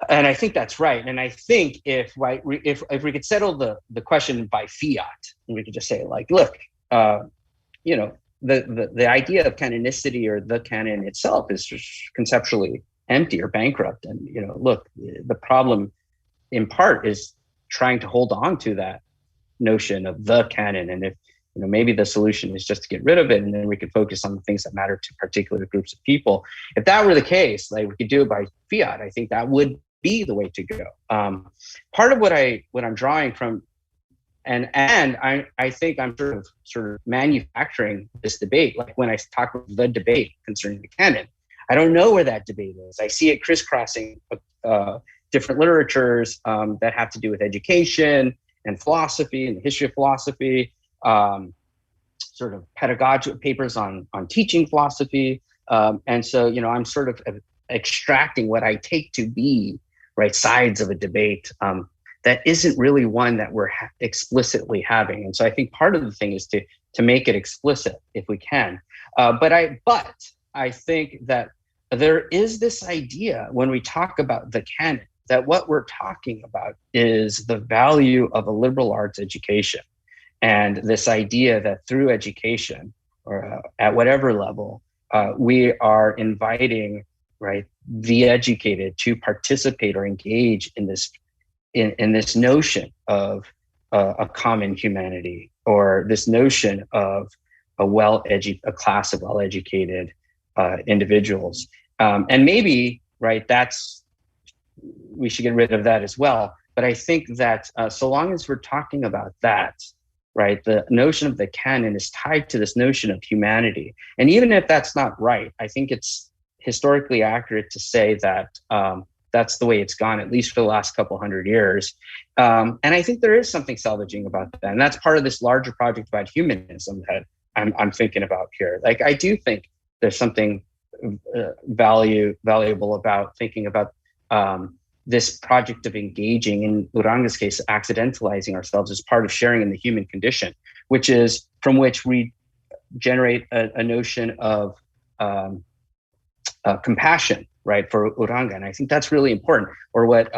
And I think that's right. And I think if we could settle the question by fiat, and we could just say, like, look, you know, the idea of canonicity or the canon itself is just conceptually empty or bankrupt. And, you know, look, the problem in part is trying to hold on to that notion of the canon. And if, you know, maybe the solution is just to get rid of it, and then we could focus on the things that matter to particular groups of people. If that were the case, like, we could do it by fiat, I think that would be the way to go. Part of what I'm drawing from, and I think I'm sort of manufacturing this debate. Like when I talk about the debate concerning the canon, I don't know where that debate is. I see it crisscrossing different literatures that have to do with education and philosophy and the history of philosophy, sort of pedagogical papers on teaching philosophy. And so, you know, I'm sort of extracting what I take to be, right, sides of a debate that isn't really one that we're explicitly having. And so I think part of the thing is to make it explicit if we can. But I think that there is this idea when we talk about the canon, that what we're talking about is the value of a liberal arts education. And this idea that through education, or at whatever level, we are inviting, right, the educated to participate or engage in this notion of a common humanity, or this notion of a class of well-educated individuals. And maybe, right, we should get rid of that as well. But I think that so long as we're talking about that, right, the notion of the canon is tied to this notion of humanity. And even if that's not right, I think it's historically accurate to say that that's the way it's gone, at least for the last couple hundred years. And I think there is something salvaging about that. And that's part of this larger project about humanism that I'm thinking about here. Like, I do think there's something valuable about thinking about this project of engaging, in Uranga's case, accidentalizing ourselves as part of sharing in the human condition, which is from which we generate a notion of compassion, right, for Uranga. And I think that's really important, or what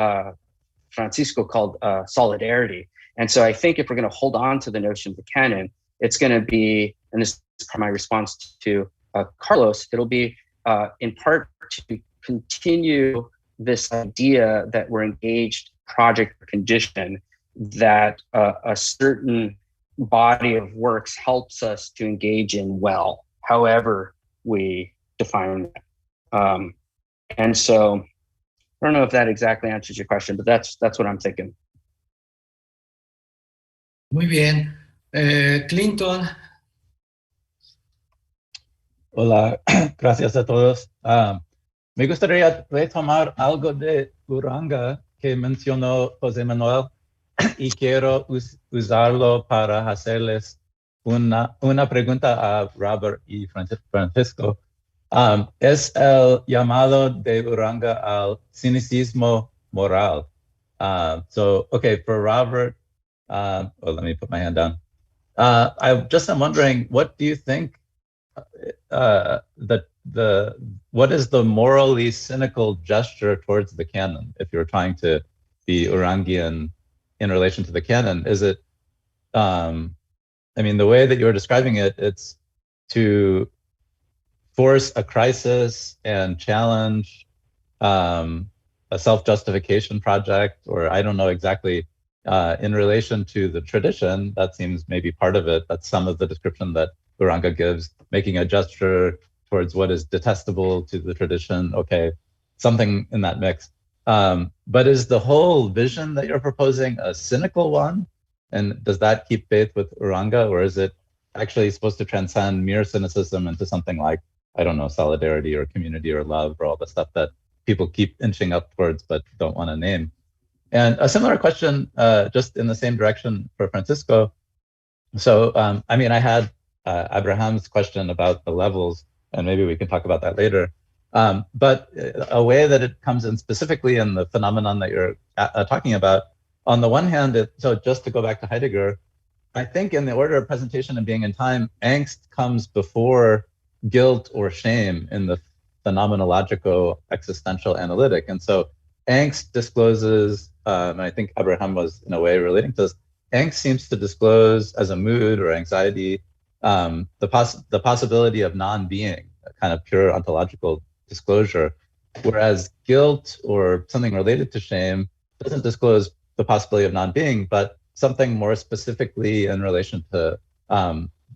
Francisco called solidarity. And so I think if we're going to hold on to the notion of the canon, it's going to be, and this is my response to Carlos, it'll be in part to continue this idea that we're engaged project or condition, that a certain body of works helps us to engage in well, however we define that. And so I don't know if that exactly answers your question, but that's what I'm thinking. Muy bien. Clinton. Hola, gracias a todos. Me gustaría retomar algo de Uranga que mencionó José Manuel y quiero usarlo para hacerles una pregunta a Robert y Francisco. Es el llamado de Uranga al cynicismo moral. So, okay, for Robert, let me put my hand down. I'm wondering, what do you think what is the morally cynical gesture towards the canon, if you're trying to be Urangian in relation to the canon? Is it, I mean, the way that you're describing it, it's to force a crisis and challenge a self-justification project, or I don't know exactly, in relation to the tradition. That seems maybe part of it. That's some of the description that Uranga gives, making a gesture towards what is detestable to the tradition. Okay, something in that mix. But is the whole vision that you're proposing a cynical one? And does that keep faith with Uranga, or is it actually supposed to transcend mere cynicism into something like, I don't know, solidarity or community or love, or all the stuff that people keep inching up towards but don't want to name? And a similar question, just in the same direction for Francisco. So, I mean, I had Abraham's question about the levels, and maybe we can talk about that later. But a way that it comes in specifically in the phenomenon that you're talking about, on the one hand, so just to go back to Heidegger, I think in the order of presentation and being in time, angst comes before guilt or shame in the phenomenological existential analytic. And so angst discloses, and I think Abraham was in a way relating to this, angst seems to disclose as a mood or anxiety the possibility of non-being, a kind of pure ontological disclosure, whereas guilt or something related to shame doesn't disclose the possibility of non-being, but something more specifically in relation to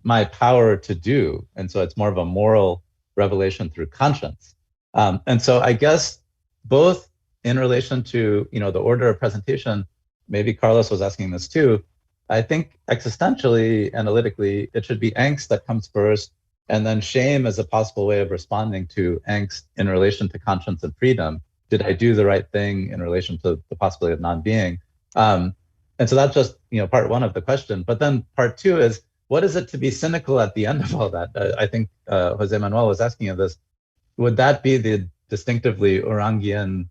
my power to do. And so it's more of a moral revelation through conscience. And so I guess both in relation to, you know, the order of presentation, maybe Carlos was asking this too, I think existentially, analytically, it should be angst that comes first, and then shame as a possible way of responding to angst in relation to conscience and freedom. Did I do the right thing in relation to the possibility of non-being? And so that's just, you know, part one of the question. But then part two is, what is it to be cynical at the end of all that? I think Jose Manuel was asking of this. Would that be the distinctively Urangian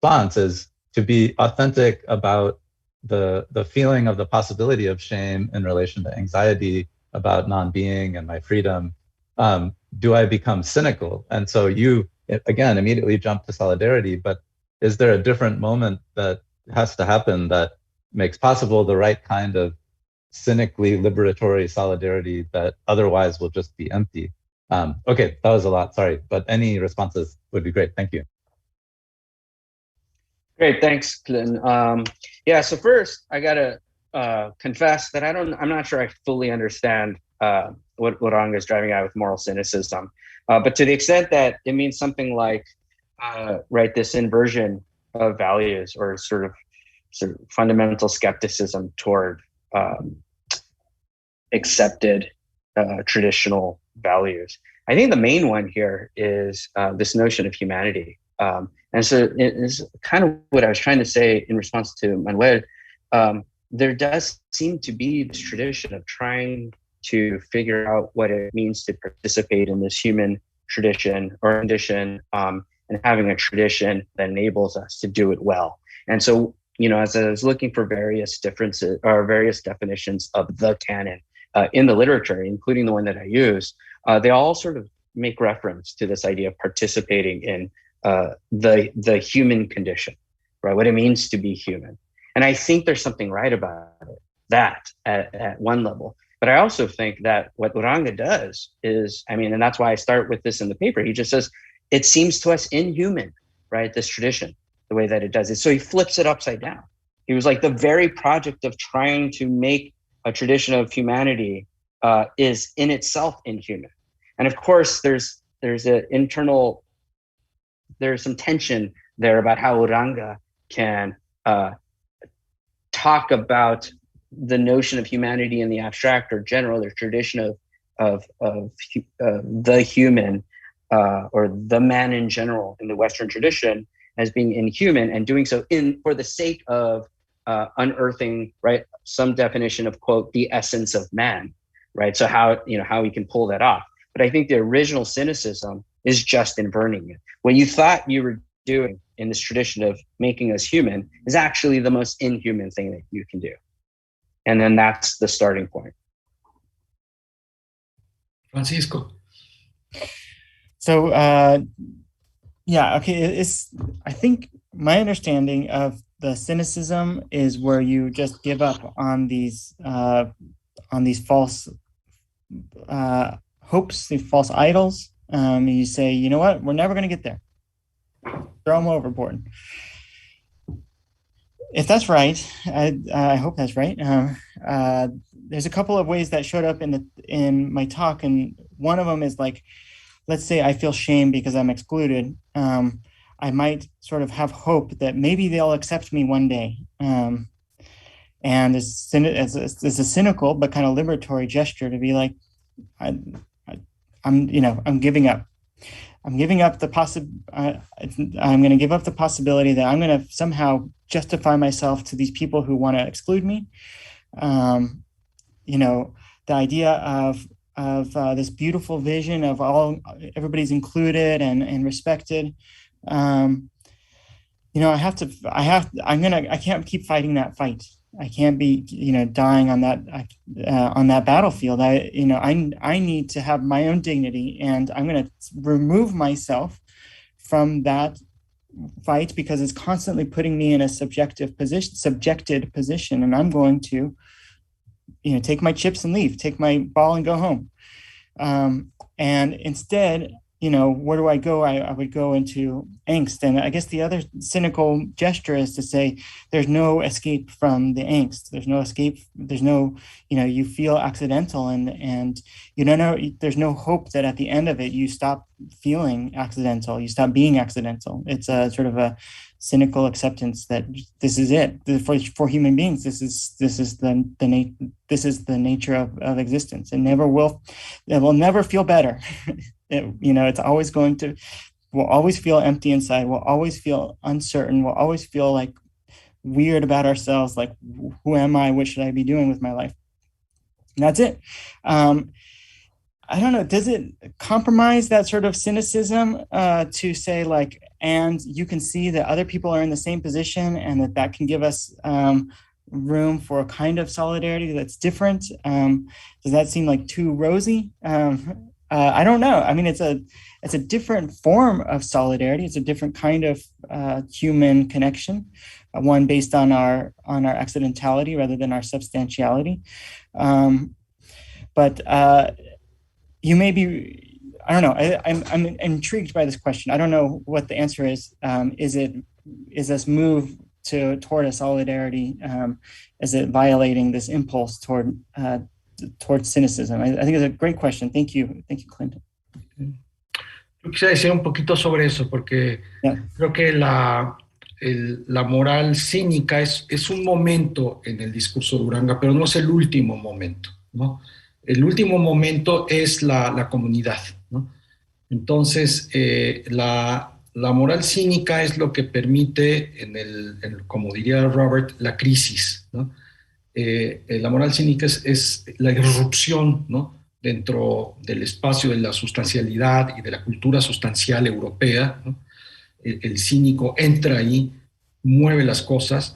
response, is to be authentic about the feeling of the possibility of shame in relation to anxiety about non-being and my freedom? Do I become cynical? And so you, again, immediately jump to solidarity, but is there a different moment that has to happen that makes possible the right kind of cynically liberatory solidarity that otherwise will just be empty? Okay, that was a lot, sorry, but any responses would be great, thank you. Great, thanks, Clinton. Yeah, so first I gotta confess that I'm not sure I fully understand what Uranga is driving at with moral cynicism. But to the extent that it means something like, right, this inversion of values or sort of fundamental skepticism toward accepted traditional values. I think the main one here is this notion of humanity. And so it is kind of what I was trying to say in response to Manuel. There does seem to be this tradition of trying to figure out what it means to participate in this human tradition or condition, and having a tradition that enables us to do it well. And so, you know, as I was looking for various differences or various definitions of the canon in the literature, including the one that I use, they all sort of make reference to this idea of participating in the human condition, right? What it means to be human. And I think there's something right about it, that at one level. But I also think that what Uranga does is, I mean, and that's why I start with this in the paper, he just says, it seems to us inhuman, right? This tradition, the way that it does it. So he flips it upside down. He was like, the very project of trying to make a tradition of humanity is in itself inhuman. And of course, there's some tension there about how Uranga can talk about the notion of humanity in the abstract or general, the tradition of the human or the man in general in the Western tradition as being inhuman, and doing so for the sake of unearthing, right, some definition of, quote, the essence of man, right? So how we can pull that off. But I think the original cynicism is just inverting it. What you thought you were doing in this tradition of making us human is actually the most inhuman thing that you can do. And then that's the starting point. Francisco. So, yeah, okay. I think my understanding of the cynicism is where you just give up on these false hopes, these false idols. You say, you know what, we're never going to get there. Throw them overboard. If that's right, I hope that's right. There's a couple of ways that showed up in my talk, and one of them is like, let's say I feel shame because I'm excluded. I might sort of have hope that maybe they'll accept me one day. And it's a cynical but kind of liberatory gesture to be like, I'm giving up. I'm giving up I'm going to give up the possibility that I'm going to somehow justify myself to these people who want to exclude me. The idea of this beautiful vision of everybody's included and respected. I can't keep fighting that fight. I can't be, dying on that battlefield. I need to have my own dignity, and I'm going to remove myself from that fight because it's constantly putting me in a subjected position, and I'm going to, take my chips and leave, take my ball and go home. And instead, where do I go? I would go into angst. And I guess the other cynical gesture is to say there's no escape from the angst. There's no escape. There's no, you feel accidental, and there's no hope that at the end of it you stop feeling accidental, you stop being accidental. It's a sort of a cynical acceptance that this is it for human beings. This is the nature of existence. It will never feel better. It's always we'll always feel empty inside. We'll always feel uncertain. We'll always feel like weird about ourselves. Like, who am I? What should I be doing with my life? And that's it. I don't know. Does it compromise that sort of cynicism to say like, and you can see that other people are in the same position, and that can give us room for a kind of solidarity that's different? Does that seem like too rosy? I don't know. I mean, it's a different form of solidarity. It's a different kind of human connection, one based on our accidentality rather than our substantiality. But you may be, I don't know. I'm intrigued by this question. I don't know what the answer is. Is this move toward a solidarity? Is it violating this impulse towards cynicism? I think it's a great question. Thank you, Clinton. Yo quisiera decir un poquito sobre eso, porque creo que la moral cínica es un momento en el discurso de Uranga, pero no es el último momento, ¿no? El último momento es la comunidad, ¿no? Entonces, la moral cínica es lo que permite, como diría Robert, la crisis, ¿no? La moral cínica es la irrupción, ¿no?, dentro del espacio de la sustancialidad y de la cultura sustancial europea, ¿no? El cínico entra ahí, mueve las cosas,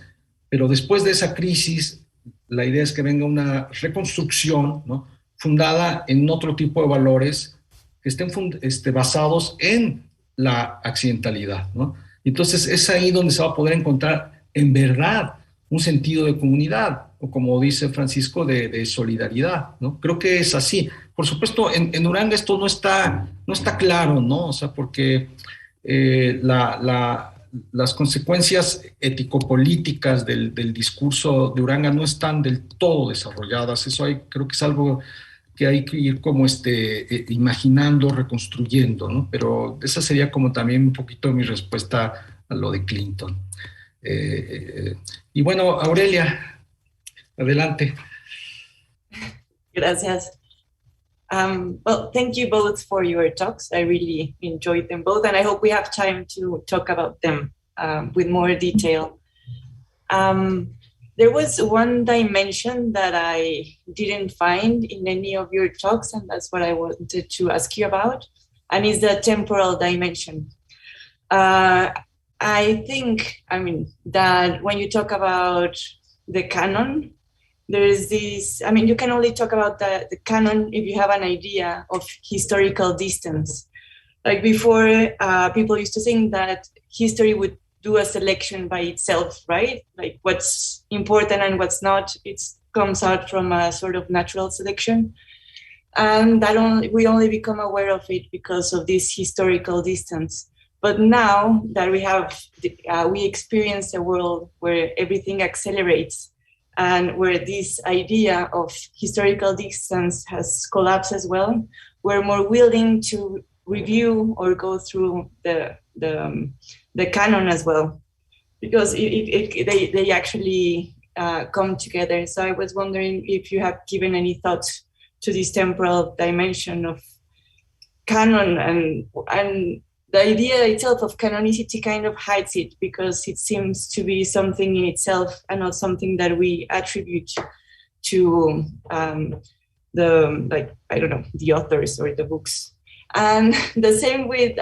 pero después de esa crisis, la idea es que venga una reconstrucción, ¿no?, fundada en otro tipo de valores que estén basados en la accidentalidad, ¿no? Entonces es ahí donde se va a poder encontrar en verdad un sentido de comunidad, o como dice Francisco, de solidaridad, ¿no? Creo que es así. Por supuesto, en Uranga esto no está claro, ¿no? O sea, porque las consecuencias ético-políticas del discurso de Uranga no están del todo desarrolladas. Eso creo que es algo que hay que ir como imaginando, reconstruyendo, ¿no? Pero esa sería como también un poquito mi respuesta a lo de Clinton. Y bueno, Aurelia, adelante. Gracias. Well, thank you both for your talks. I really enjoyed them both, and I hope we have time to talk about them with more detail. There was one dimension that I didn't find in any of your talks, and that's what I wanted to ask you about, and is the temporal dimension. I think, that when you talk about the canon, there is this, you can only talk about the canon if you have an idea of historical distance. Like before, people used to think that history would do a selection by itself, right? Like what's important and what's not, it comes out from a sort of natural selection. And we only become aware of it because of this historical distance. But now that we experience a world where everything accelerates, and where this idea of historical distance has collapsed as well, we're more willing to review or go through the canon as well, because they actually come together. So I was wondering if you have given any thought to this temporal dimension of canon, and the idea itself of canonicity kind of hides it, because it seems to be something in itself and not something that we attribute to the authors or the books. And the same with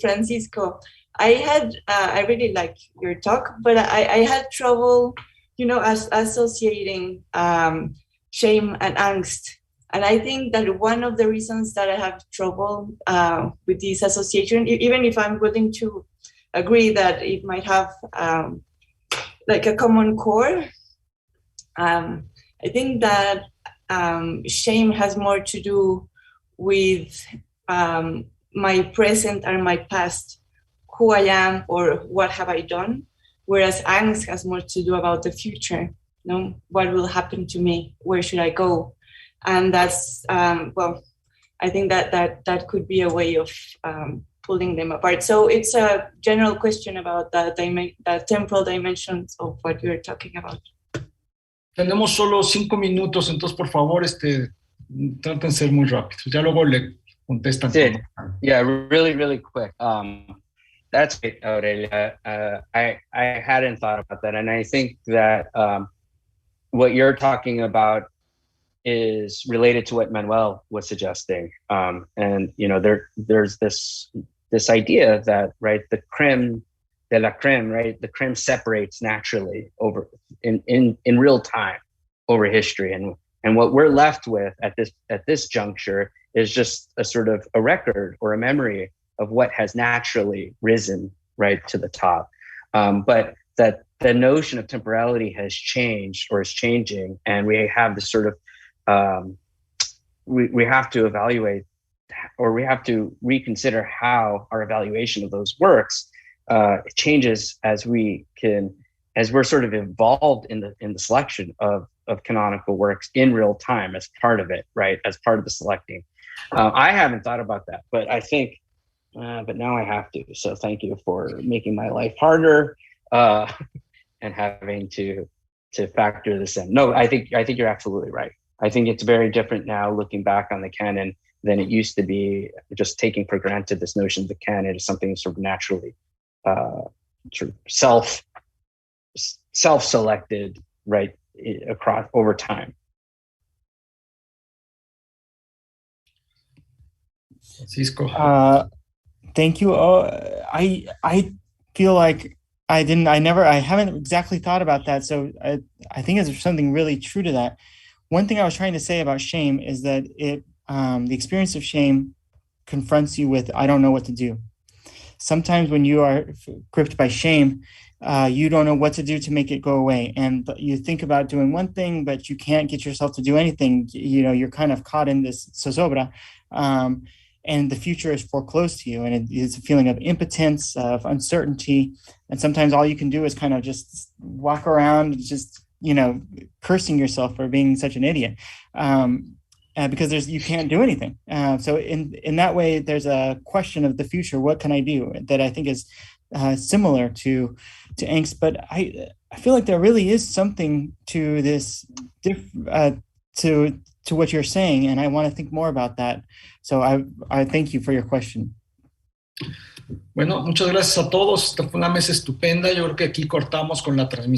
Francisco. I really like your talk, but I had trouble, associating shame and angst. And I think that one of the reasons that I have trouble with this association, even if I'm willing to agree that it might have like a common core. I think that shame has more to do with my present and my past, who I am or what have I done, whereas angst has more to do about the future. You know, what will happen to me? Where should I go? And that's well, I think that could be a way of pulling them apart. So it's a general question about the temporal dimensions of what you're talking about. Tenemos solo 5 minutos, entonces por favor, traten de ser muy rápidos. Ya luego le contestan. Sí. Yeah, really quick. That's great, Aurelia. I hadn't thought about that, and I think that what you're talking about is related to what Manuel was suggesting. And you know, there's this idea that, right, the creme de la creme, right, the creme separates naturally over in real time over history, and what we're left with at this juncture is just a sort of a record or a memory of what has naturally risen right to the top. But that the notion of temporality has changed or is changing, and we have this sort of we have to evaluate, or we have to reconsider how our evaluation of those works changes as we're sort of involved in the selection of canonical works in real time as part of it, right, as part of the selecting. I haven't thought about that, but I think, but now I have to. So thank you for making my life harder and having to factor this in. No, I think you're absolutely right. I think it's very different now looking back on the canon than it used to be, just taking for granted this notion of the canon as something sort of naturally sort of self-selected, right, across over time. Francisco. Thank you. I feel like I haven't exactly thought about that. So I think there's something really true to that. One thing I was trying to say about shame is that the experience of shame confronts you with, I don't know what to do. Sometimes when you are gripped by shame, you don't know what to do to make it go away. And you think about doing one thing, but you can't get yourself to do anything. You know, you're kind of caught in this zozobra, and the future is foreclosed to you. And it's a feeling of impotence, of uncertainty. And sometimes all you can do is kind of just walk around, just, you know, cursing yourself for being such an idiot. Because you can't do anything. So in that way, there's a question of the future. What can I do? That I think is similar to angst. But I feel like there really is something to this, to what you're saying, and I want to think more about that. So I thank you for your question. Bueno, muchas gracias a todos. Esta fue una mesa estupenda. Yo creo que aquí cortamos con la transmisión.